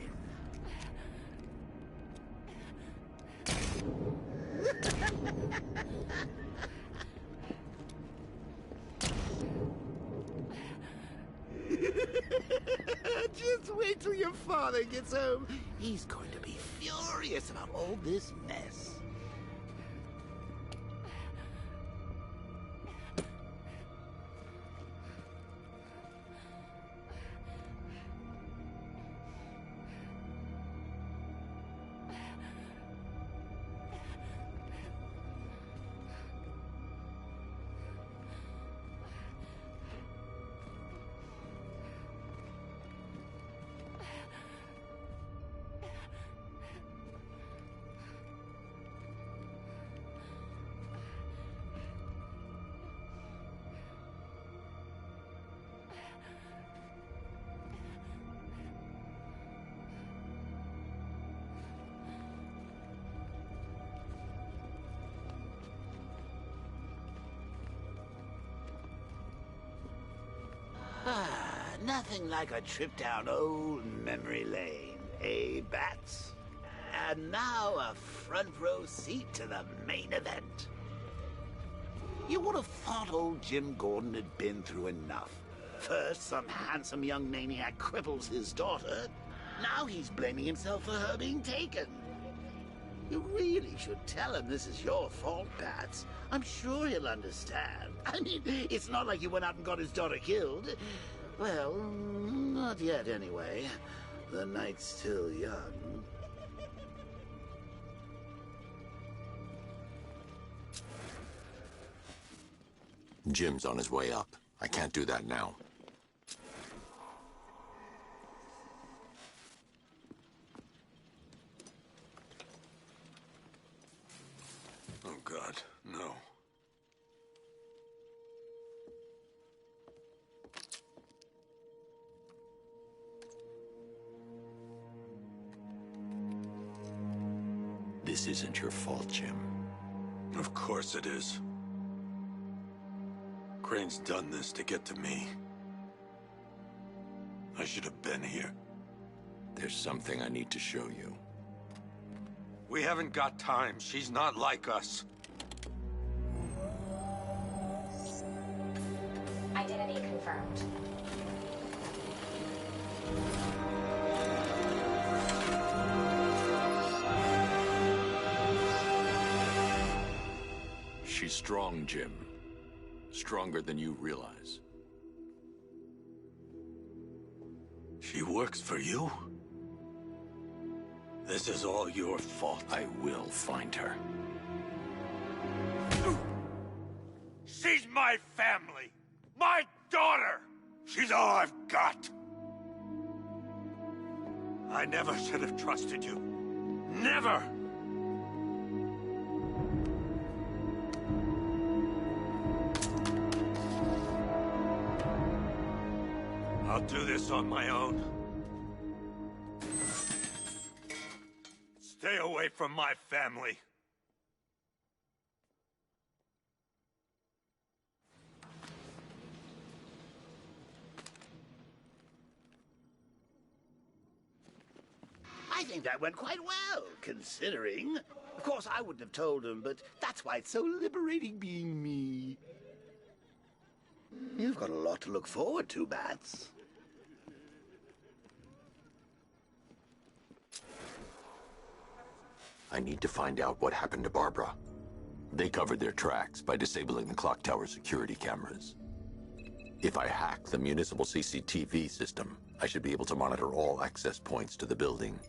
Just wait till your father gets home. He's going to be furious about all this mess. Nothing like a trip down old memory lane, eh, Bats? And now a front row seat to the main event. You would have thought old Jim Gordon had been through enough. First, some handsome young maniac cripples his daughter. Now he's blaming himself for her being taken. You really should tell him this is your fault, Bats. I'm sure he'll understand. I mean, it's not like you went out and got his daughter killed. Well, not yet anyway. The night's still young. Jim's on his way up. I can't do that now. Oh, God, no. This isn't your fault, Jim. Of course it is. Crane's done this to get to me. I should have been here. There's something I need to show you. We haven't got time. She's not like us. Identity confirmed. She's strong, Jim. Stronger than you realize. She works for you? This is all your fault. I will find her. She's my family! My daughter! She's all I've got! I never should have trusted you. Never! I'll do this on my own. Stay away from my family. I think that went quite well, considering. Of course, I wouldn't have told him, but that's why it's so liberating being me. You've got a lot to look forward to, Bats. I need to find out what happened to Barbara. They covered their tracks by disabling the clock tower security cameras. If I hack the municipal CCTV system, I should be able to monitor all access points to the building.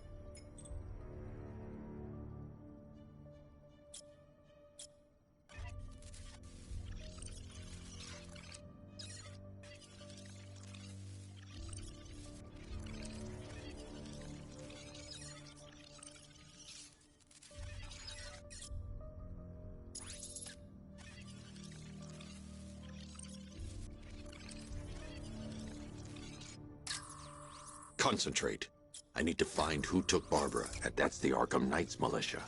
Concentrate. I need to find who took Barbara, and that's the Arkham Knights militia.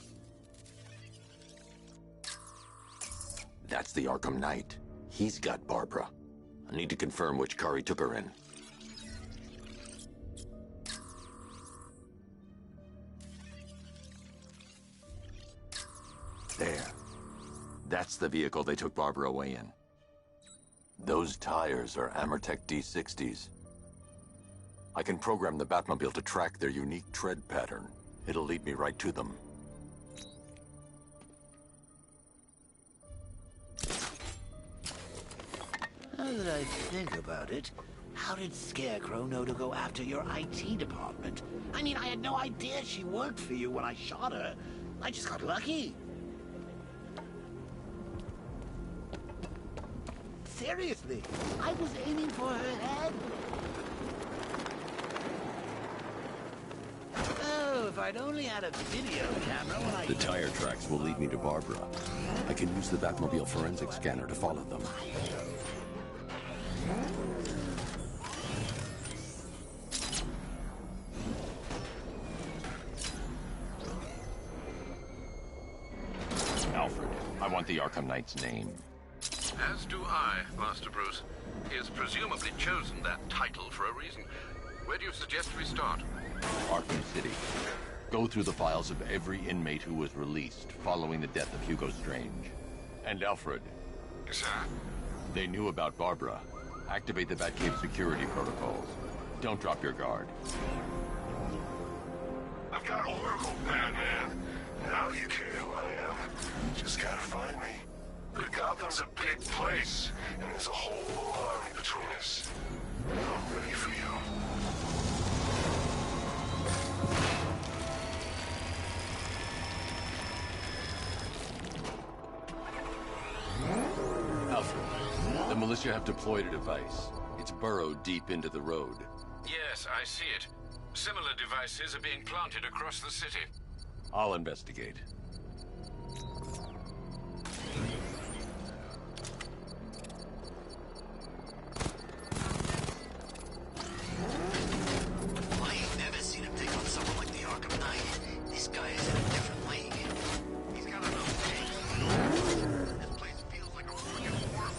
That's the Arkham Knight. He's got Barbara. I need to confirm which car he took her in. There. That's the vehicle they took Barbara away in. Those tires are Amertech D60s. I can program the Batmobile to track their unique tread pattern. It'll lead me right to them. Now that I think about it, how did Scarecrow know to go after your IT department? I mean, I had no idea she worked for you when I shot her. I just got lucky. Seriously, I was aiming for her head. Oh, if I'd only had a video camera when I... The tire tracks will lead me to Barbara. I can use the Batmobile forensic scanner to follow them. Alfred, I want the Arkham Knight's name. As do I, Master Bruce. He has presumably chosen that title for a reason. Where do you suggest we start? Arkham City. Go through the files of every inmate who was released following the death of Hugo Strange. And Alfred. Sir? They knew about Barbara. Activate the Batcave security protocols. Don't drop your guard. I've got Oracle, Batman. Now you care who I am. Just gotta find me. But Gotham's a big place, and there's a whole army between us. I'm ready for you. Alfred, the militia have deployed a device. It's burrowed deep into the road. Yes, I see it. Similar devices are being planted across the city. I'll investigate. I ain't never seen him take on someone like the Arkham Knight. This guy is in a different league. He's got enough pain. This place feels like a friggin' war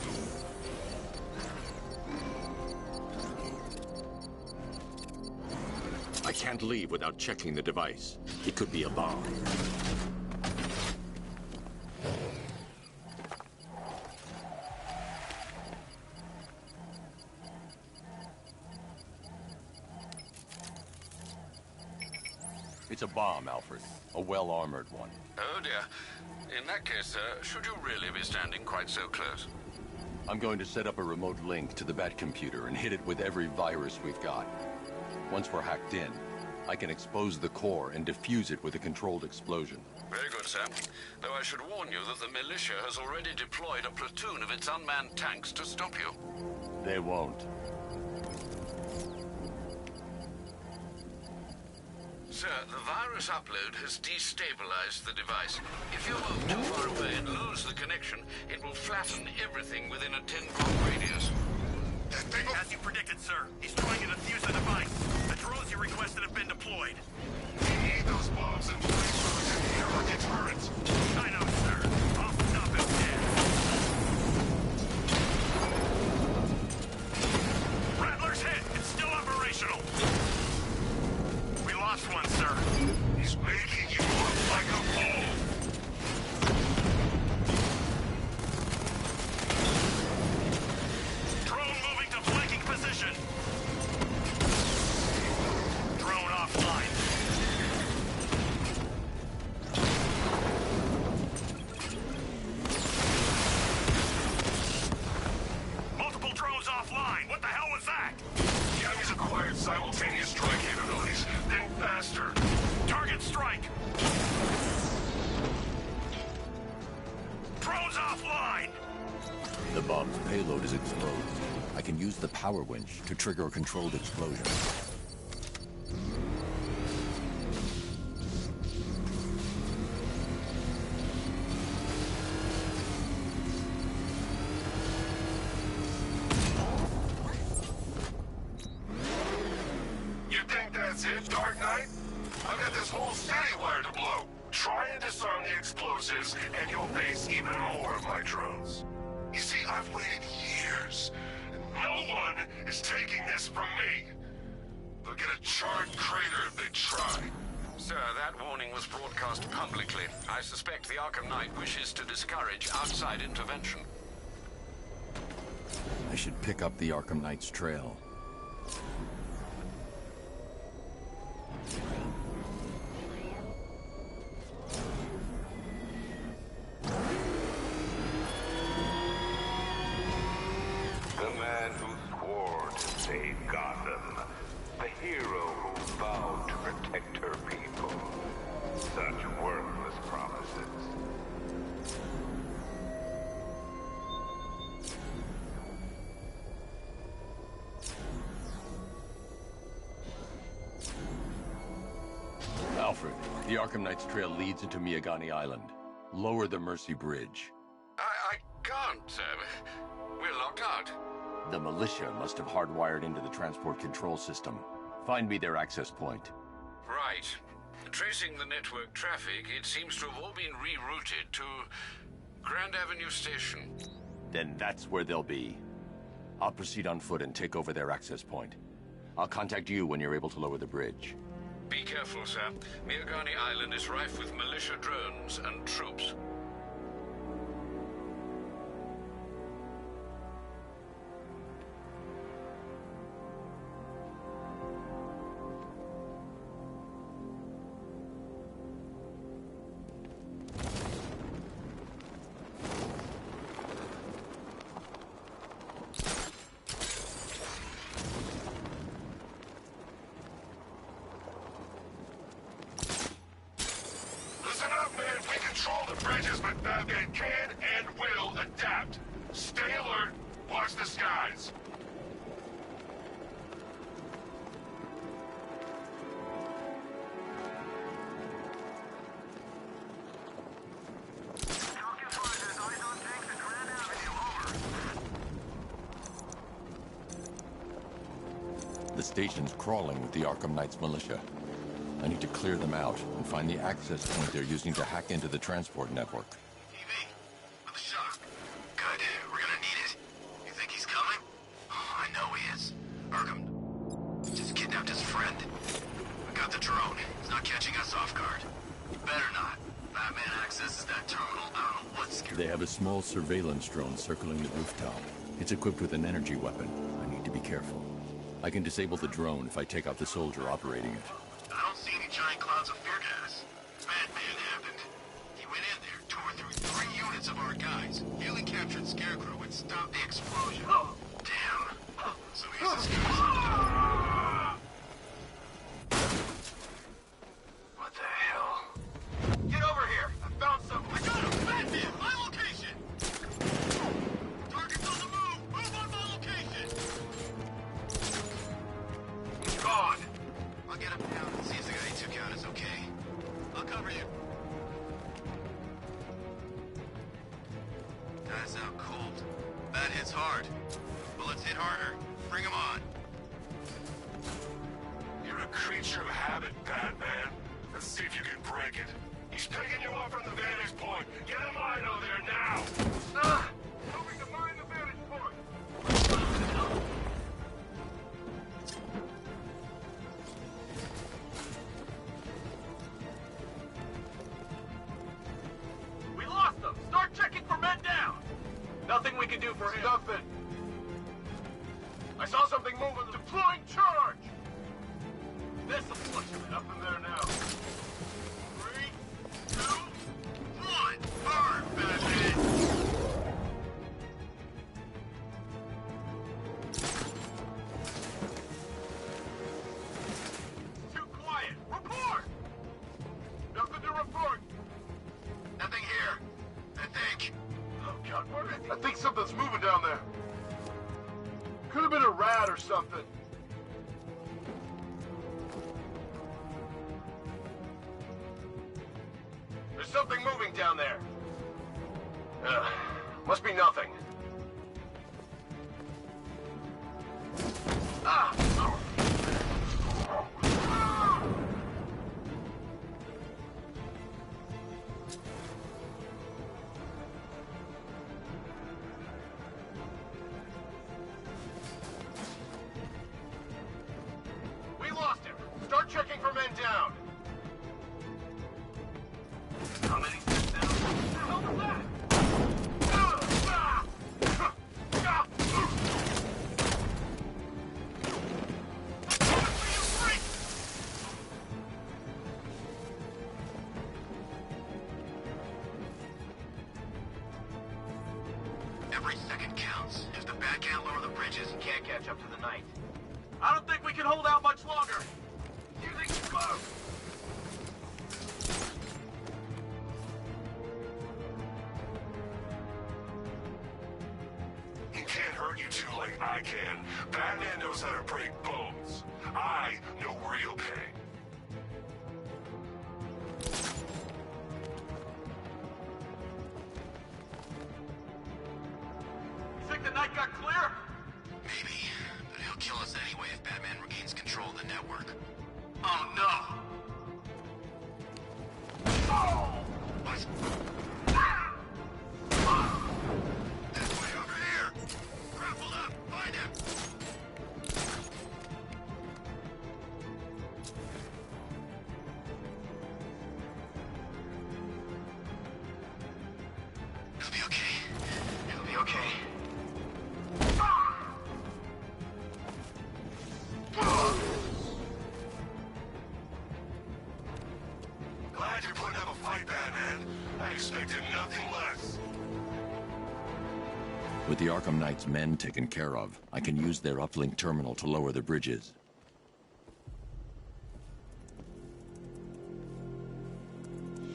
zone. I can't leave without checking the device. It could be a bomb. It's a bomb, Alfred. A well-armored one. Oh dear. In that case, should you really be standing quite so close? I'm going to set up a remote link to the Batcomputer and hit it with every virus we've got. Once we're hacked in, I can expose the core and defuse it with a controlled explosion. Very good, sir. Though I should warn you that the militia has already deployed a platoon of its unmanned tanks to stop you. They won't. Sir, the virus upload has destabilized the device. If you move too far away and lose the connection, it will flatten everything within a 10-block radius. As you predicted, sir. He's trying to defuse the device. The drones you requested have been deployed. We need those bombs and flamethrowers in the air like deterrents. I know, sir. I'll stop him dead. Rattler's hit. It's still operational. We lost one, sir. He's making you look like a fool. Drone moving to flanking position. Drone offline. fact! The enemy's acquired simultaneous strike capabilities. Then faster. Target strike! Drone's offline! The bomb's payload is exposed. I can use the power winch to trigger a controlled explosion. You think that's it, Dark Knight? I've got this whole city wired to blow. Try and disarm the explosives, and you'll face even more of my drones. You see, I've waited years, and no one is taking this from me. They'll get a charred crater if they try. Sir, that warning was broadcast publicly. I suspect the Arkham Knight wishes to discourage outside intervention. I should pick up the Arkham Knight's trail. The man who swore to save Gotham. The hero who vowed to protect her people. Such worthless promises. Alfred, the Arkham Knight's trail leads into Miagani Island. Lower the Mercy Bridge. I can't, sir. We're locked out. The militia must have hardwired into the transport control system. Find me their access point. Right. Tracing the network traffic, it seems to have all been rerouted to Grand Avenue Station. Then that's where they'll be. I'll proceed on foot and take over their access point. I'll contact you when you're able to lower the bridge. Be careful, sir. Miagani Island is rife with militia drones and troops. Listen up, man. We control the bridges, but Batman can and will adapt. Stay alert. Watch the skies. The station's crawling with the Arkham Knight's militia. I need to clear them out and find the access point they're using to hack into the transport network. With a shock. Good. We're gonna need it. You think he's coming? Oh, I know he is. Arkham just kidnapped his friend. I got the drone. He's not catching us off guard. Better not. Batman accesses that terminal. I don't know what's scared. They have a small surveillance drone circling the rooftop. It's equipped with an energy weapon. I need to be careful. I can disable the drone if I take out the soldier operating it. I don't see any giant clouds of fear gas. Batman happened. He went in there, tore through 3 units of our guys, nearly captured Scarecrow and stopped the explosion. Damn. So he's as good as... What the hell? Get over here! I found something. I got him! Batman! My location! Target's on the move! Move on my location! Gone! I'll get him down and see if the guy he took out is okay. I'll cover you. Guy's out cold. That hits hard. Bullets hit harder. Bring him on. You're a creature of habit, Batman. Let's see if you can break it. He's picking you up from the vantage point. Get a Mino there now! Moving to mine the vantage point! We lost them! Start checking for men down! Nothing we can do for him. Nothing. I saw something moving. Deploying charge! This will flush it up in there now. 3, 2, 1! Burn, Batman! bat or something. There's something moving down there. Must be nothing. Ah! We lost him. Start checking for men down. How many steps down? What the hell was that? Every second counts. If the bat can't lower the bridges, he can't catch up to the Knight. I don't think we can hold out much longer. Using smoke. He can't hurt you two like I can. Batman knows how to break bones. I know real pain. You think the Knight got clear? Maybe, but he'll kill us anyway if Batman regains control of the network. Oh no! Oh! What? This way over here! Grapple up! Find him! He'll be okay. He'll be okay. Glad you're putting up a fight, Batman. I expected nothing less. With the Arkham Knight's men taken care of, I can use their uplink terminal to lower the bridges.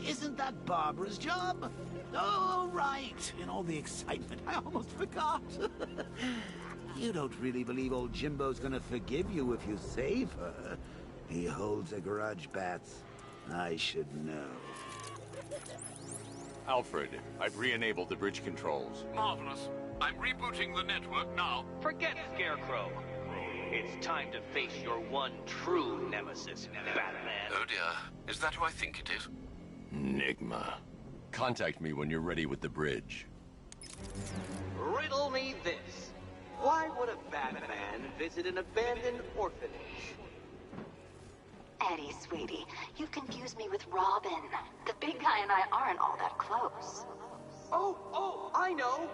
Isn't that Barbara's job? Oh, right. In all the excitement, I almost forgot. You don't really believe old Jimbo's gonna forgive you if you save her. He holds a grudge, Bats. I should know. Alfred, I've re-enabled the bridge controls. Marvelous. I'm rebooting the network now. Forget Scarecrow. It's time to face your one true nemesis, Batman. Oh dear. Is that who I think it is? Enigma. Contact me when you're ready with the bridge. Riddle me this. Why would a Batman visit an abandoned orphanage? Eddie, sweetie, you confused me with Robin. The big guy and I aren't all that close. Oh, I know.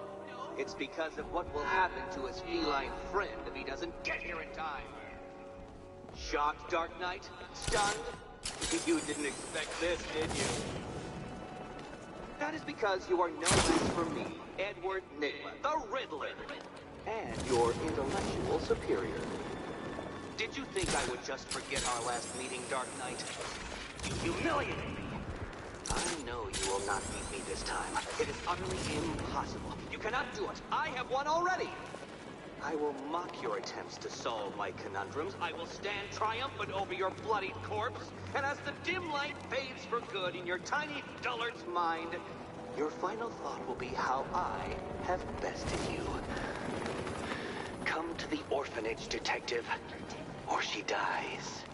It's because of what will happen to his feline friend if he doesn't get here in time. Shocked, Dark Knight? Stunned? You didn't expect this, did you? That is because you are no match for me, Edward Nigma, the Riddler, and your intellectual superior. Did you think I would just forget our last meeting, Dark Knight? You humiliated me. I know you will not beat me this time. It is utterly impossible. You cannot do it. I have won already. I will mock your attempts to solve my conundrums. I will stand triumphant over your bloodied corpse. And as the dim light fades for good in your tiny dullard's mind, your final thought will be how I have bested you. Come to the orphanage, detective, or she dies.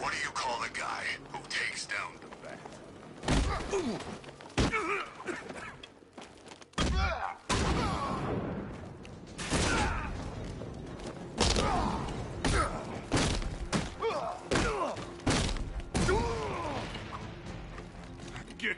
What do you call the guy who takes down the bat? Get.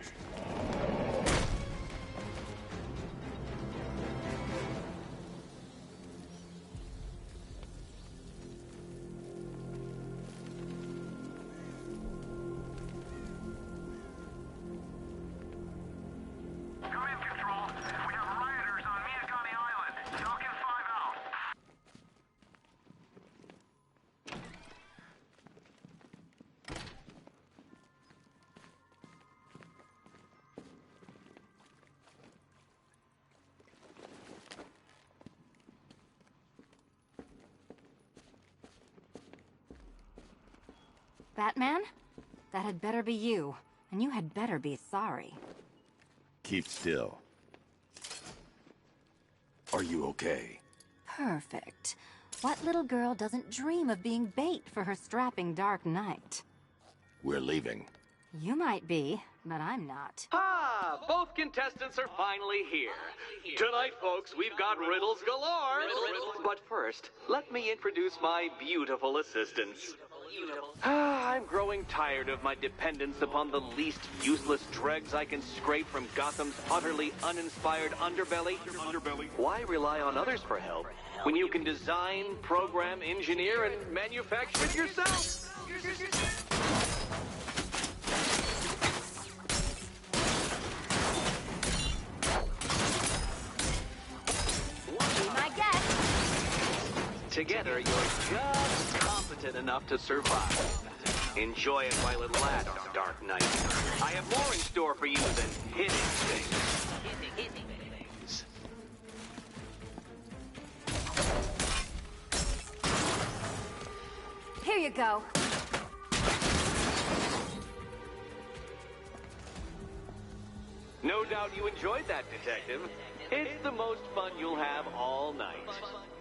Batman? That had better be you, and you had better be sorry. Keep still. Are you okay? Perfect. What little girl doesn't dream of being bait for her strapping Dark Knight? We're leaving. You might be, but I'm not. Ah, both contestants are finally here. Tonight, folks, we've got riddles galore. But first, let me introduce my beautiful assistants. I'm growing tired of my dependence upon the least useless dregs I can scrape from Gotham's utterly uninspired underbelly. Why rely on others for help when you can design, program, engineer, and manufacture it yourself? Together, you're just competent enough to survive. Enjoy it while it lasts, Dark Knight. I have more in store for you than hitting things. Here you go. No doubt you enjoyed that, Detective. It's the most fun you'll have all night.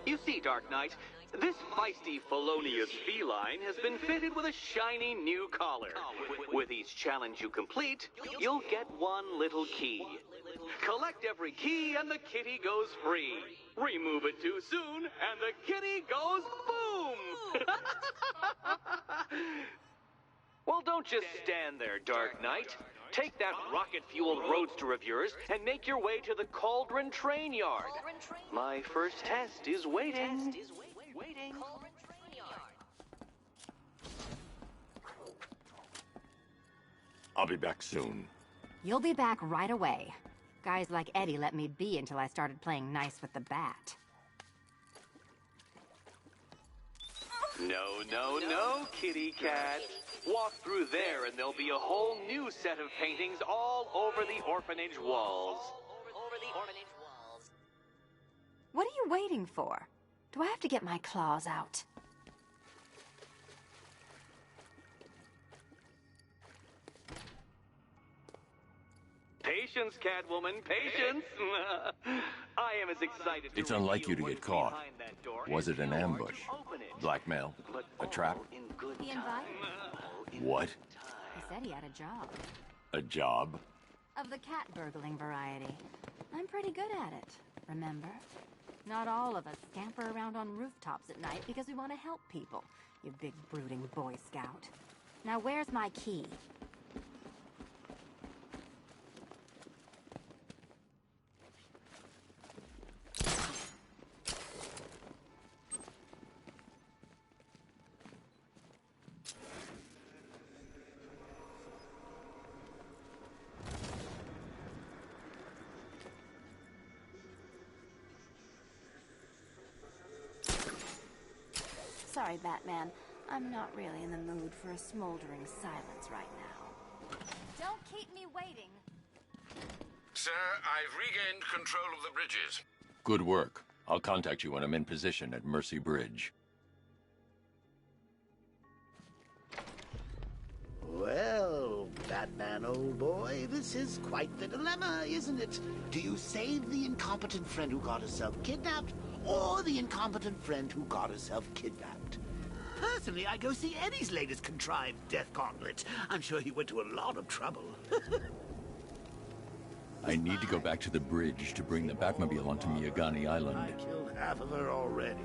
You see, Dark Knight, this feisty, felonious feline has been fitted with a shiny new collar. With each challenge you complete, you'll get one little key. Collect every key and the kitty goes free. Remove it too soon and the kitty goes boom! Well, don't just stand there, Dark Knight. Take that rocket-fueled roadster of yours and make your way to the Cauldron Train Yard. My first test is waiting. I'll be back soon. You'll be back right away. Guys like Eddie let me be until I started playing nice with the bat. No, kitty cat. Walk through there and there'll be a whole new set of paintings all over the orphanage walls. What are you waiting for? Do I have to get my claws out? Patience, Catwoman, patience. I am as excited to It's unlike you to reveal get what's caught. behind that door Was as it an you are to ambush? open it. Blackmail? A trap? He invited me. What? He said he had a job. A job? Of the cat burgling variety. I'm pretty good at it, remember? Not all of us scamper around on rooftops at night because we want to help people, you big brooding Boy Scout. Now where's my key? Sorry, Batman. I'm not really in the mood for a smoldering silence right now. Don't keep me waiting. Sir, I've regained control of the bridges. Good work. I'll contact you when I'm in position at Mercy Bridge. Well, Batman, old boy, this is quite the dilemma, isn't it? Do you save the incompetent friend who got herself kidnapped, or the incompetent friend who got herself kidnapped? Personally, I go see Eddie's latest contrived death gauntlet. I'm sure he went to a lot of trouble. I need to go back to the bridge to bring the Batmobile onto Miyagani Island. I killed half of her already.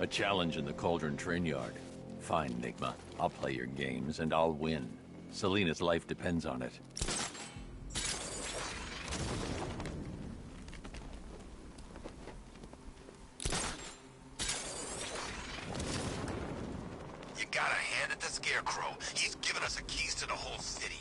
A challenge in the Cauldron Train Yard. Fine, Nigma. I'll play your games, and I'll win. Selina's life depends on it. You gotta hand it to Scarecrow. He's given us the keys to the whole city.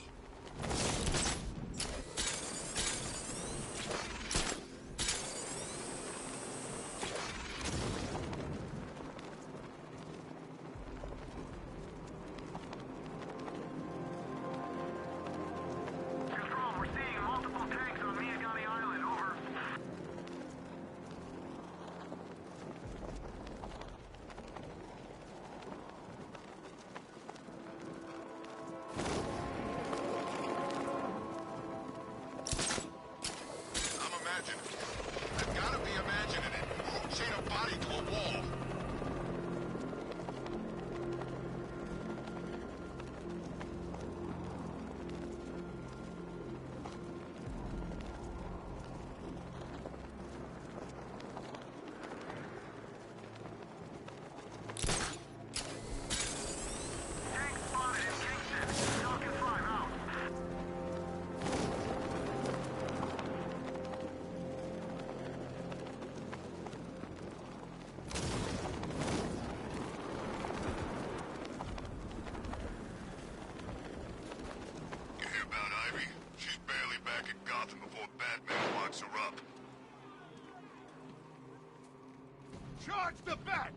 Charge the bat!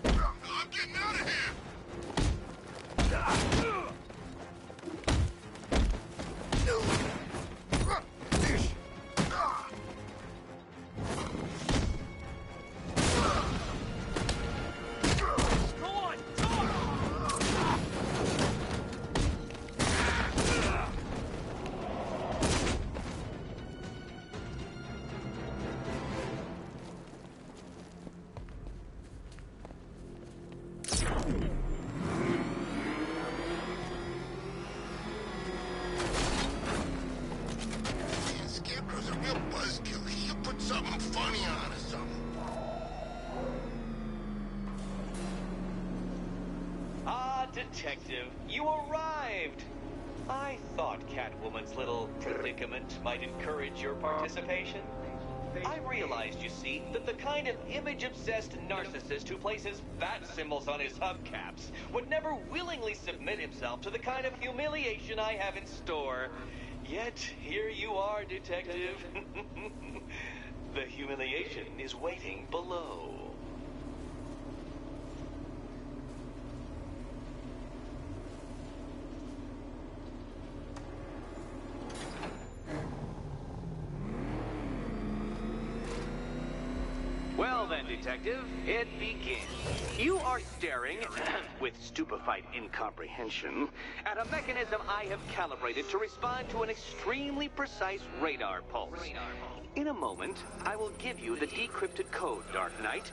I'm getting out of here! Scarecrow's a real buzzkill. He should put something funny on or something. Ah, Detective, you arrived! I thought Catwoman's little predicament might encourage your participation. I realized, you see, that the kind of image-obsessed narcissist who places bat symbols on his hubcaps would never willingly submit himself to the kind of humiliation I have in store. Yet, here you are, Detective. The humiliation is waiting below. Well then, Detective, it begins. You are staring, with stupefied incomprehension, at a mechanism I have calibrated to respond to an extremely precise radar pulse. In a moment, I will give you the decrypted code, Dark Knight.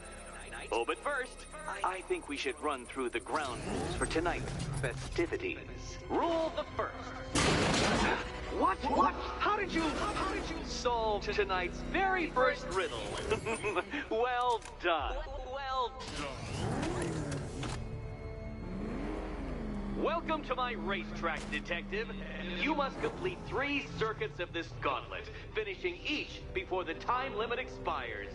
Oh, but first, I think we should run through the ground rules for tonight's festivities. Rule the first. What? How did you solve tonight's very first riddle? Well done. Well done. Welcome to my racetrack, Detective. You must complete 3 circuits of this gauntlet, finishing each before the time limit expires.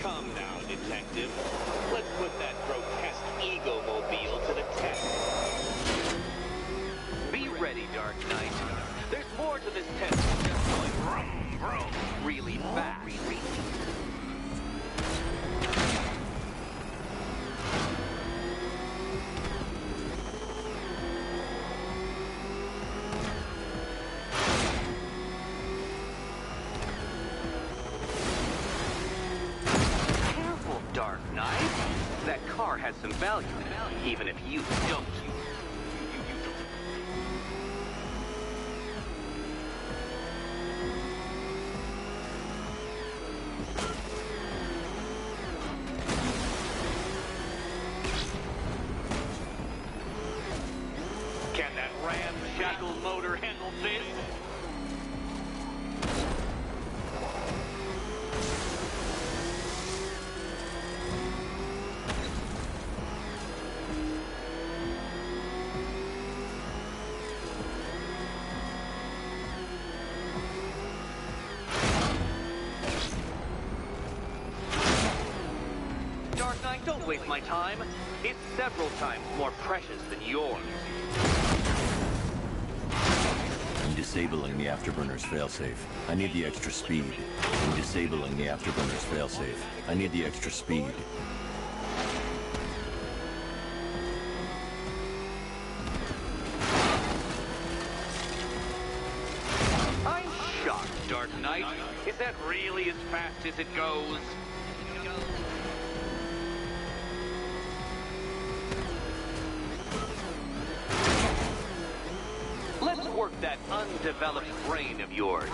Come now, Detective. Let's put that grotesque ego-mobile to the test. Be ready, Dark Knight. There's more to this test than just going vroom, vroom, really fast. Careful, Dark Knight. That car has some value, even if you don't. Can that ramshackle motor handle this? Dark Knight, don't waste my time. It's several times more precious than yours. I'm disabling the Afterburner's failsafe. I need the extra speed. I'm disabling the Afterburner's failsafe. I need the extra speed. I'm shocked, Dark Knight. Is that really as fast as it goes? Let's work that undeveloped brain of yours.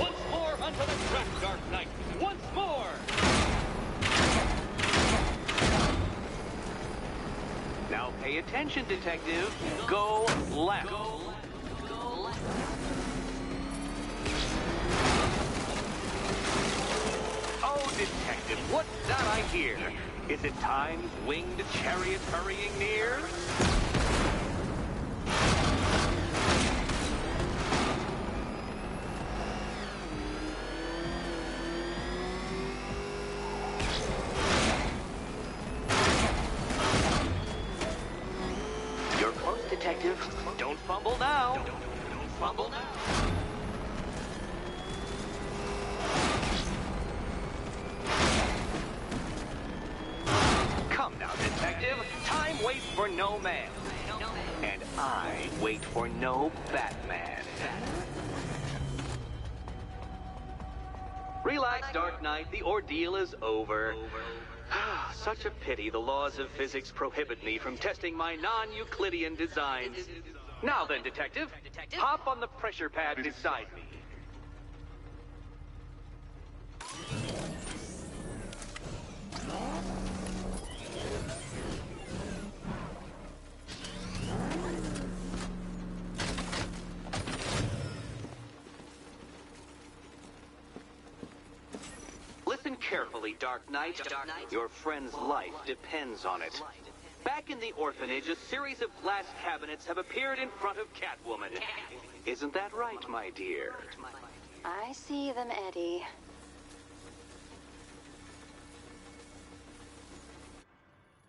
Once more onto the track, Dark Knight. Once more! Now pay attention, Detective. Go left. Oh, Detective, what's that I hear? Is it Time's winged chariot hurrying near? fumble now. Don't fumble now. Come now, detective. Time waits for no man. And I wait for no Batman. Relax, Dark Knight. The ordeal is over. Such a pity the laws of physics prohibit me from testing my non-Euclidean designs. Now then, detective, hop on the pressure pad beside me. Listen carefully, Dark Knight. Your friend's life depends on it. Back in the orphanage, a series of glass cabinets have appeared in front of Catwoman. Isn't that right, my dear? I see them, Eddie.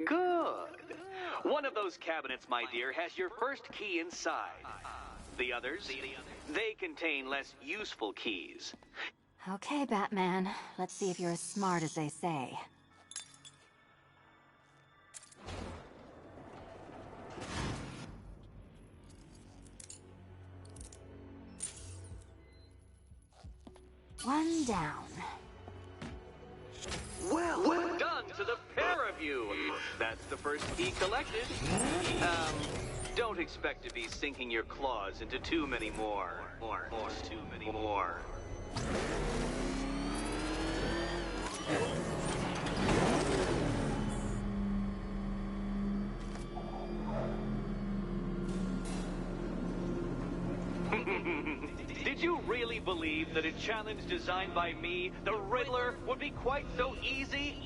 Good. One of those cabinets, my dear, has your first key inside. The others, they contain less useful keys. Okay, Batman. Let's see if you're as smart as they say. One down. Well done to the pair of you. That's the first key collected. Don't expect to be sinking your claws into too many more. Too many more. Did you really believe that a challenge designed by me, the Riddler, would be quite so easy?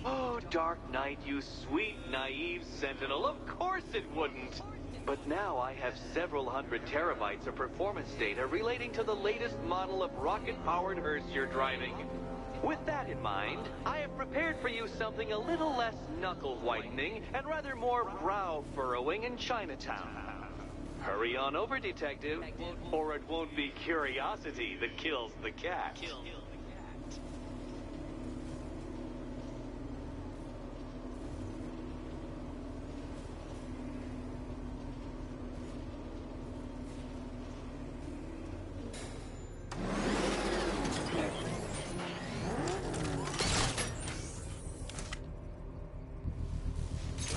Oh, Dark Knight, you sweet, naive sentinel, of course it wouldn't. But now I have several hundred terabytes of performance data relating to the latest model of rocket-powered hearse you're driving. With that in mind, I have prepared for you something a little less knuckle-whitening and rather more brow-furrowing in Chinatown. Hurry on over, detective, or it won't be curiosity that kills the cat.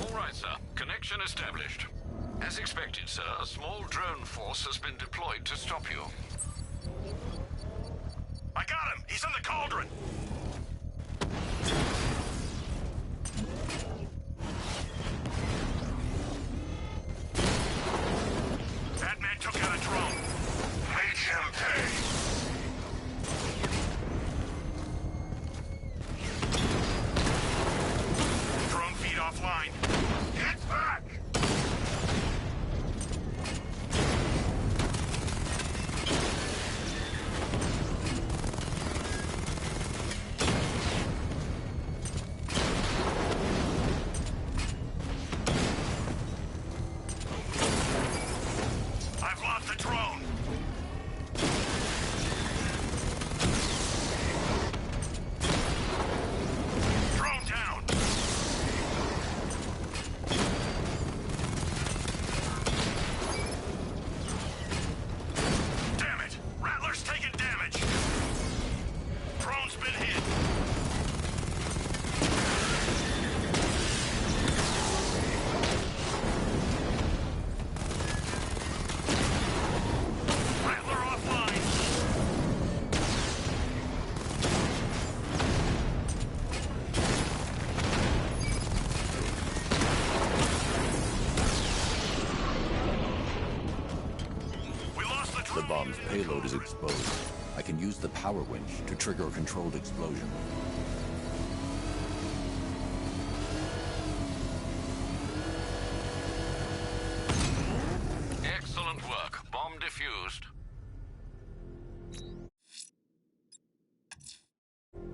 All right, sir. Connection established. As expected, sir, a small drone force has been deployed to stop you. I got him! He's in the cauldron! Batman took out a drone. Make him pay! Drone feed offline. Get back! I've lost the drone. Drone down. Damn it! Rattler's taking damage. Drone's been hit. Rattler offline. We lost the drone. The bomb's payload is exposed. I can use the power winch to trigger a controlled explosion. Excellent work. Bomb defused.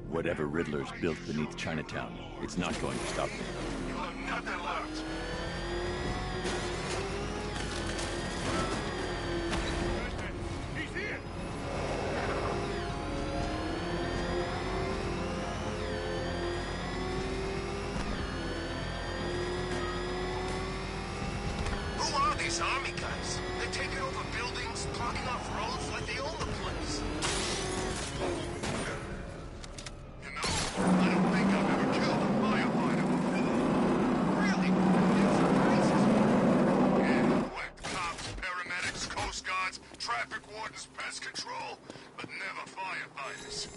Whatever Riddler's built beneath Chinatown, it's not going to stop me. You have nothing left. These army guys, they're taking over buildings, blocking off roads like they own the place. You know, I don't think I've ever killed a firefighter before. Really? It's crazy. Yeah, quick. Cops, paramedics, coast guards, traffic wardens, pest control, but never firefighters.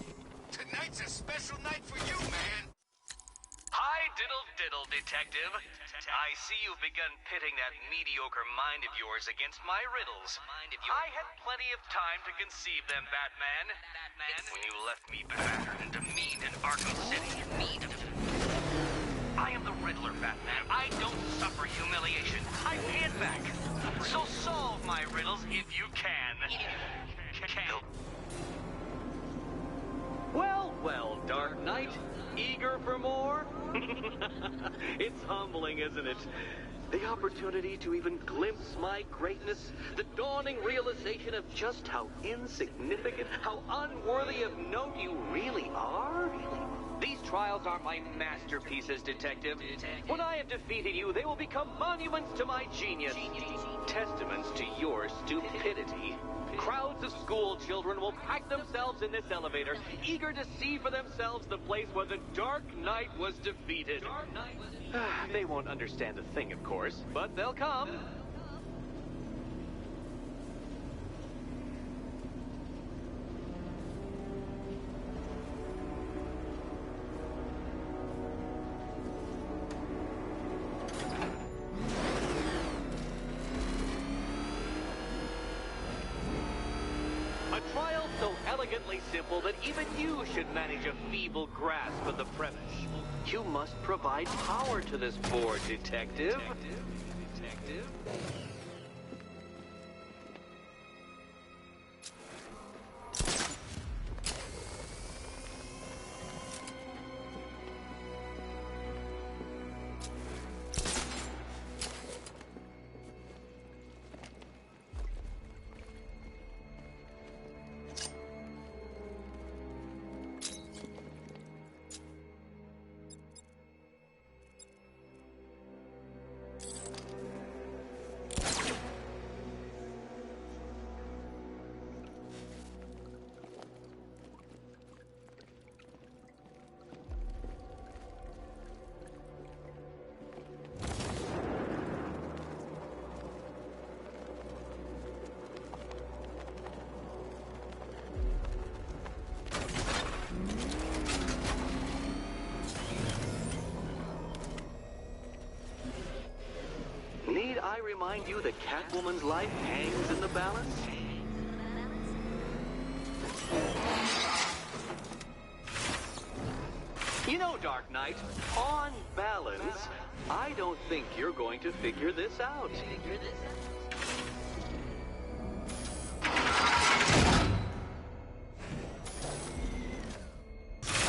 Tonight's a special night for you, man. Hi, diddle, detective. I see you've begun pitting that mediocre mind of yours against my riddles. I had plenty of time to conceive them, Batman. When you left me battered and demeaned in Arkham City. I am the Riddler, Batman. I don't suffer humiliation. I pay it back. So solve my riddles if you can. Well, Dark Knight. Eager for more? It's humbling, isn't it? The opportunity to even glimpse my greatness, the dawning realization of just how insignificant, how unworthy of note you really are. These trials are my masterpieces, Detective. When I have defeated you, they will become monuments to my genius, testaments to your stupidity. Crowds of school children will pack themselves in this elevator, eager to see for themselves the place where the Dark Knight was defeated. They won't understand a thing, of course, but they'll come. A trial so elegantly simple that even you should manage a feeble grasp of the premise. You must provide power to this board, Detective. Need I remind you that Catwoman's life hangs in the balance? You know, Dark Knight, on balance, I don't think you're going to figure this out.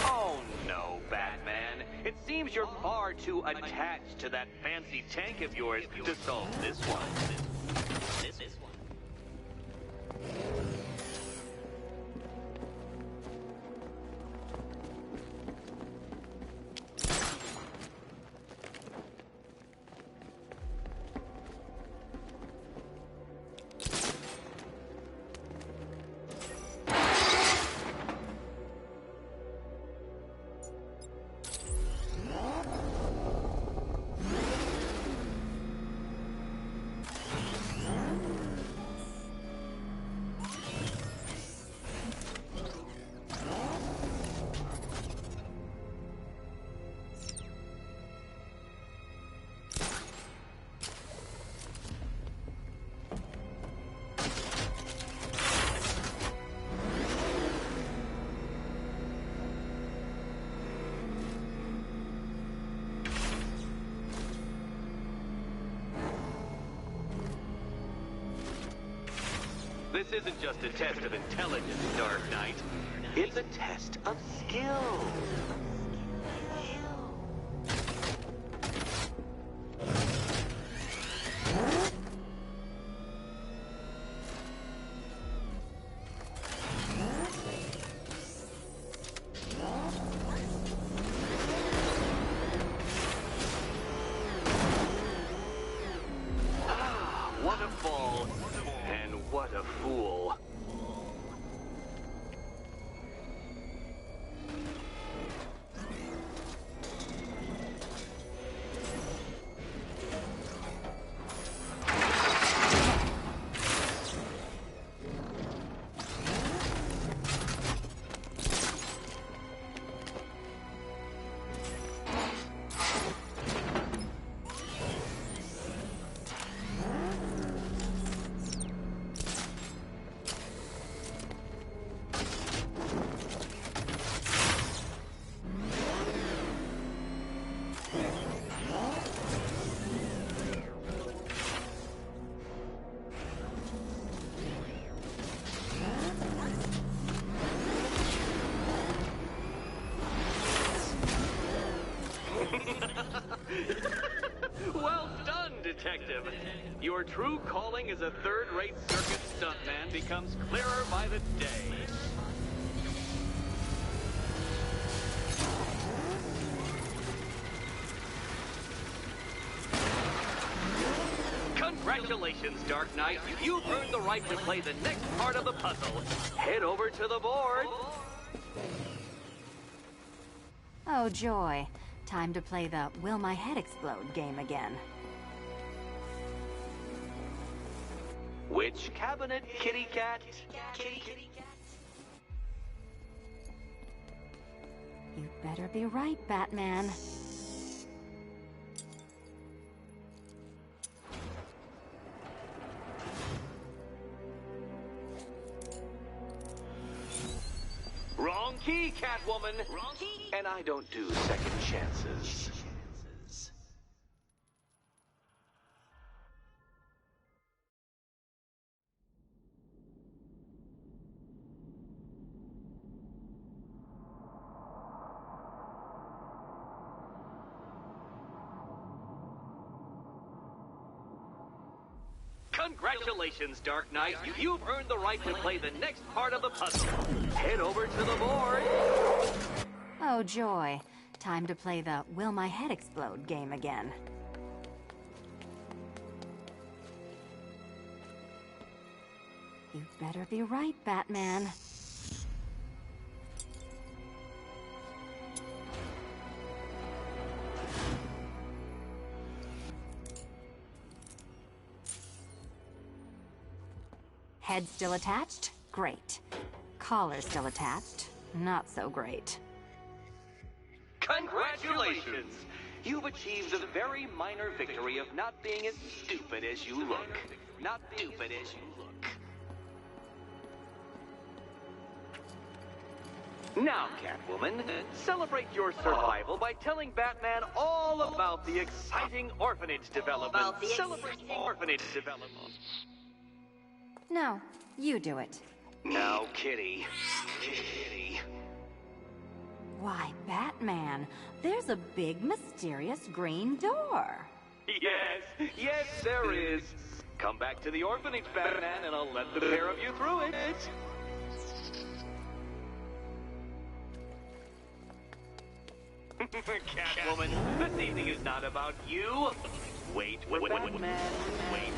Oh no, Batman. It seems you're far too attached to that fancy tank of yours to solve this one. This isn't just a test of intelligence, Dark Knight. It's a test of skill. What a detective. Your true calling as a third-rate circus stuntman becomes clearer by the day. Congratulations, Dark Knight. You've earned the right to play the next part of the puzzle. Head over to the board. Oh, joy. Time to play the Will My Head Explode game again. Which cabinet, kitty cat? Kitty cat. You better be right, Batman. Wrong key, Catwoman. Wrong key. And I don't do second chances. Congratulations, Dark Knight. You've earned the right to play the next part of the puzzle. Head over to the board. Oh, joy. Time to play the Will My Head Explode game again. You better be right, Batman. Head still attached? Great. Collar still attached? Not so great. Congratulations! You've achieved the very minor victory of not being as stupid as you look. Not stupid as you look. Now, Catwoman, celebrate your survival by telling Batman all about the exciting orphanage development. Celebrate orphanage development. No, you do it. Now, Kitty. Kitty. Why, Batman, there's a big, mysterious green door. Yes, there is. Come back to the orphanage, Batman, and I'll let the pair of you through it. Catwoman, this evening is not about you. Wait, Batman, wait.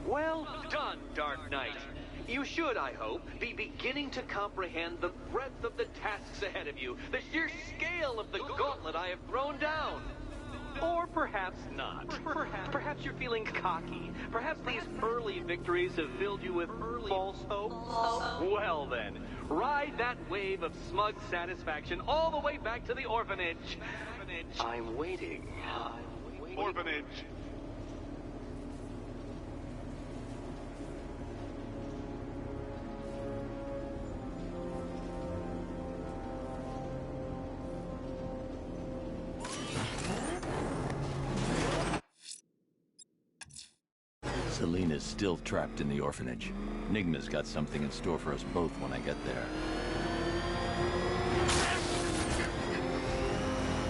Well done, Dark Knight. You should, I hope, be beginning to comprehend the breadth of the tasks ahead of you, the sheer scale of the gauntlet I have thrown down. Or perhaps not. Perhaps you're feeling cocky. Perhaps these early victories have filled you with false hope. Well then, ride that wave of smug satisfaction all the way back to the orphanage. I'm waiting. Orphanage. Selina's still trapped in the orphanage. Nigma's got something in store for us both when I get there.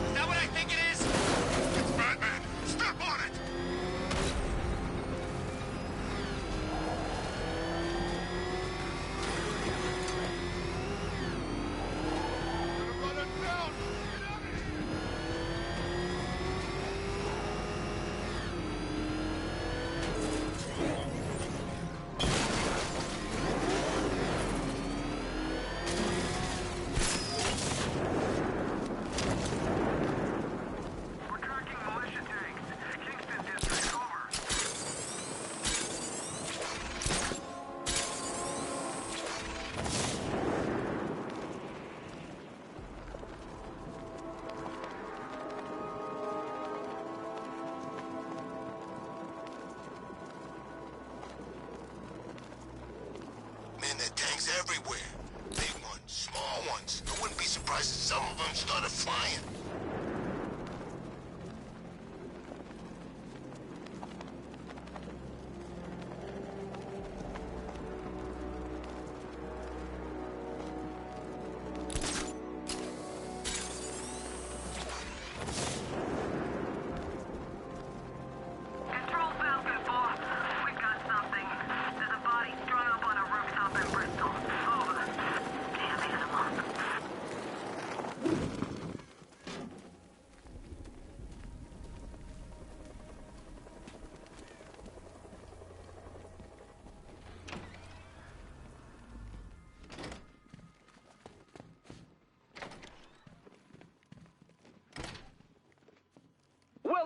Is that what I think it is? It's Batman! Step on it! Run it down!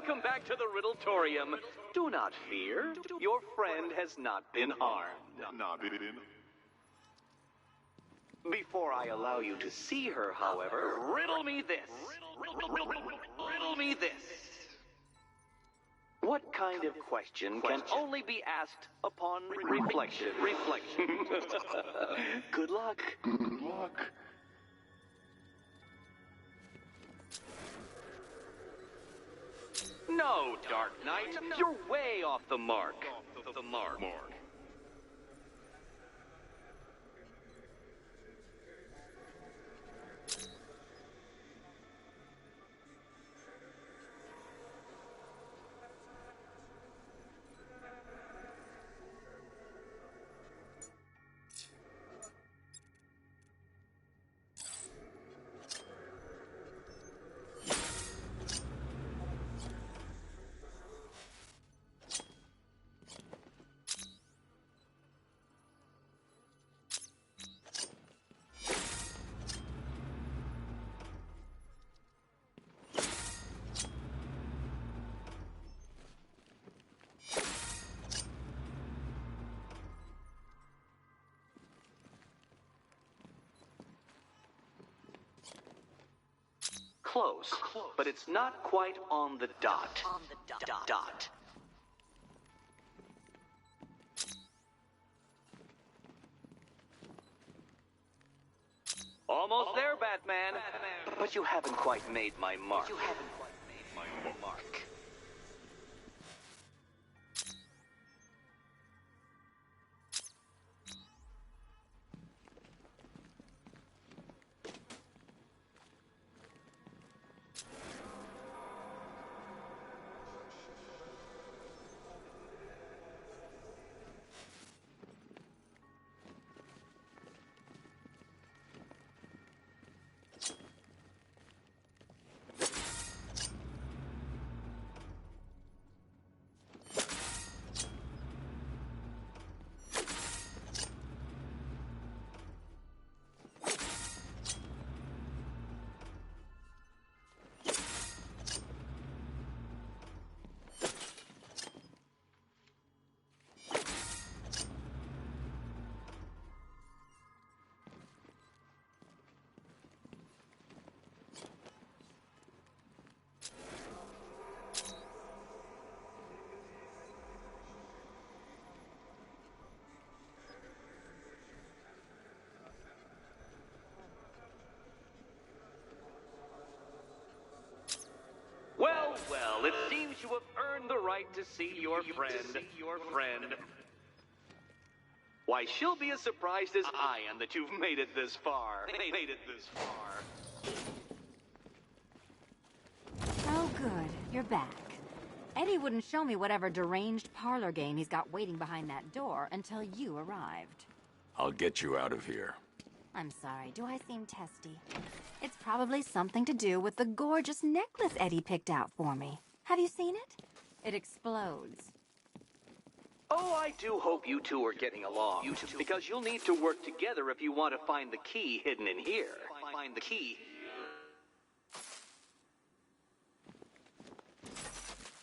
Welcome back to the Riddletorium. Do not fear. Your friend has not been harmed. Before I allow you to see her, however, riddle me this. Riddle me this. What kind of question can only be asked upon reflection? Good luck. Good luck. No, Dark Knight. You're way off the mark. Close, but it's not quite on the dot. Almost there, Batman. But you haven't quite made my mark. Well, it seems you have earned the right to see your friend. Why, she'll be as surprised as I am that you've made it this far. Oh, good. You're back. Eddie wouldn't show me whatever deranged parlor game he's got waiting behind that door until you arrived. I'll get you out of here. I'm sorry, do I seem testy? It's probably something to do with the gorgeous necklace Eddie picked out for me. Have you seen it? It explodes. Oh, I do hope you two are getting along. Because you'll need to work together if you want to find the key hidden in here. Find the key.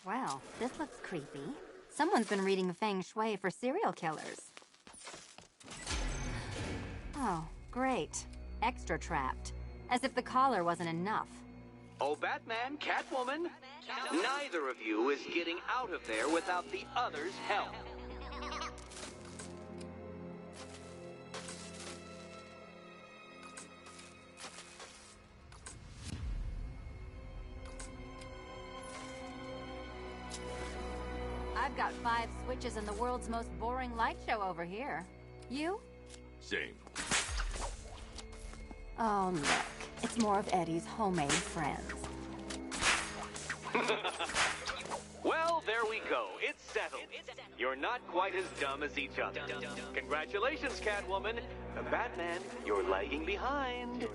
Well, this looks creepy. Someone's been reading Feng Shui for serial killers. Oh, great. Extra trapped. As if the collar wasn't enough. Oh, Batman, Catwoman, neither of you is getting out of there without the other's help. I've got 5 switches in the world's most boring light show over here. You? Same. Oh, look. It's more of Eddie's homemade friends. Well, there we go. It's settled. You're not quite as dumb as each other. Congratulations, Catwoman. Batman, you're lagging behind.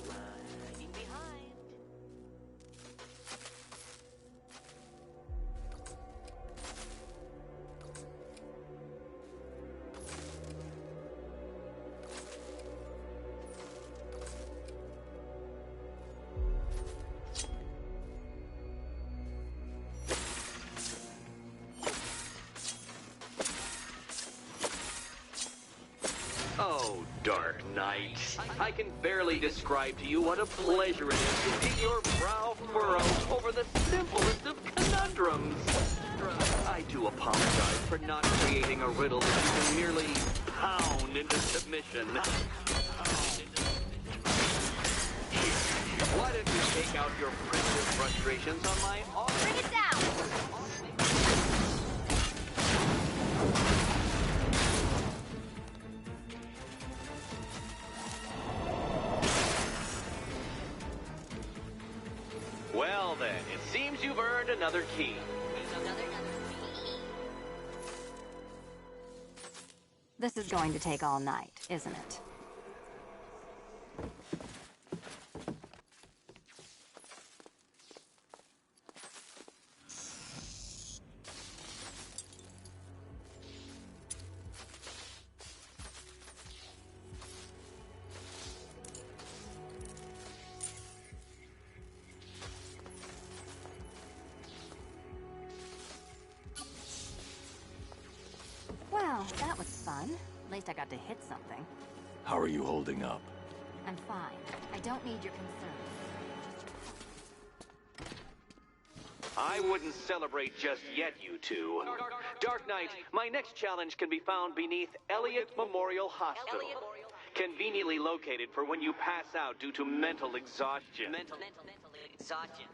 Oh, Dark Knight. I can barely describe to you what a pleasure it is to see your brow furrow over the simplest of conundrums. I do apologize for not creating a riddle that you can merely pound into submission. Why don't you take out your primitive frustrations on my... Bring it down! Well then, it seems you've earned another key. This is going to take all night, isn't it? Well, that was fun. At least I got to hit something. How are you holding up? I'm fine. I don't need your concern. I wouldn't celebrate just yet, you two. Dark Knight, my next challenge can be found beneath Elliott Memorial Hospital. Conveniently located for when you pass out due to mental exhaustion. Mental exhaustion.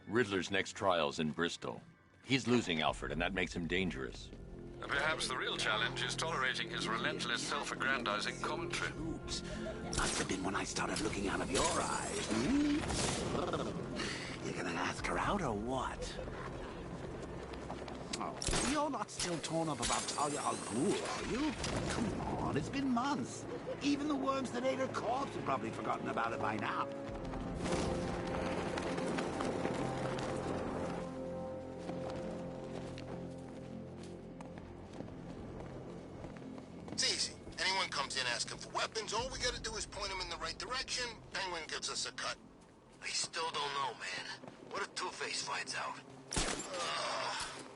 Riddler's next trial's in Bristol. He's losing Alfred, and that makes him dangerous. Perhaps the real challenge is tolerating his relentless self-aggrandizing commentary. Oops. Must have been when I started looking out of your eyes. Hmm? You're gonna ask her out or what? Oh, you're not still torn up about Talia al Ghul, are you? Come on, it's been months. Even the worms that ate her corpse have probably forgotten about it by now. It's easy. Anyone comes in asking for weapons, all we gotta do is point them in the right direction. Penguin gives us a cut. I still don't know, man. What if Two-Face finds out?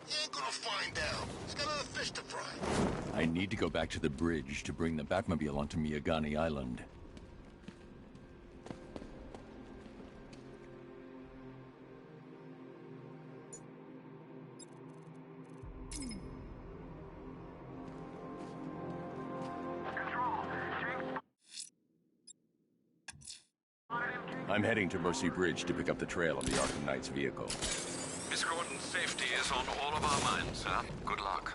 You ain't gonna find out. He's got other fish to fry. I need to go back to the bridge to bring the Batmobile onto Miyagani Island. I'm heading to Mercy Bridge to pick up the trail of the Arkham Knight's vehicle. Miss Gordon's safety is on all of our minds, sir. Good luck.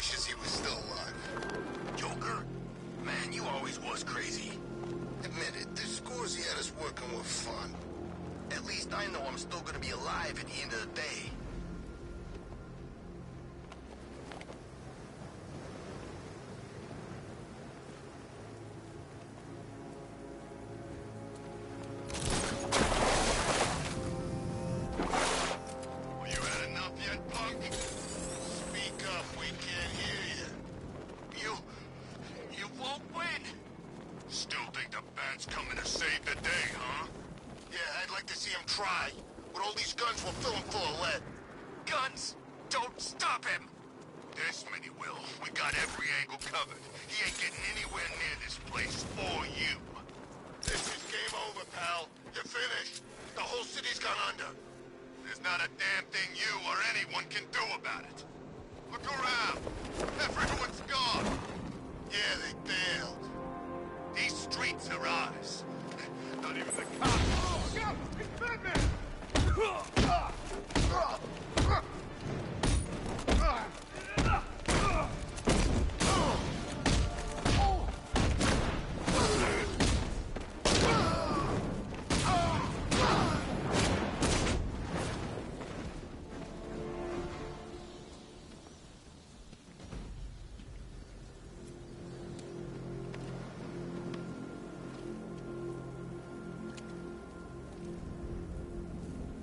wishes he was still alive. Joker? Man, you always was crazy. Admit it, the scores he had us working were fun. At least I know I'm still gonna be alive at the end of the day.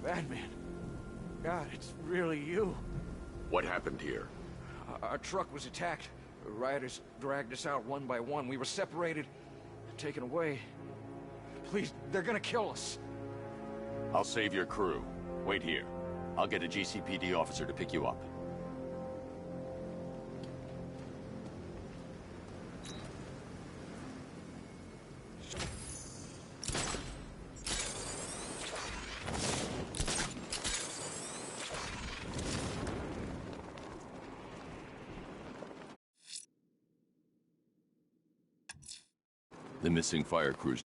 Batman. God, it's really you. What happened here? Our truck was attacked. Rioters dragged us out one by one. We were separated, taken away. Please, they're gonna kill us. I'll save your crew. Wait here. I'll get a GCPD officer to pick you up. The missing fire crew's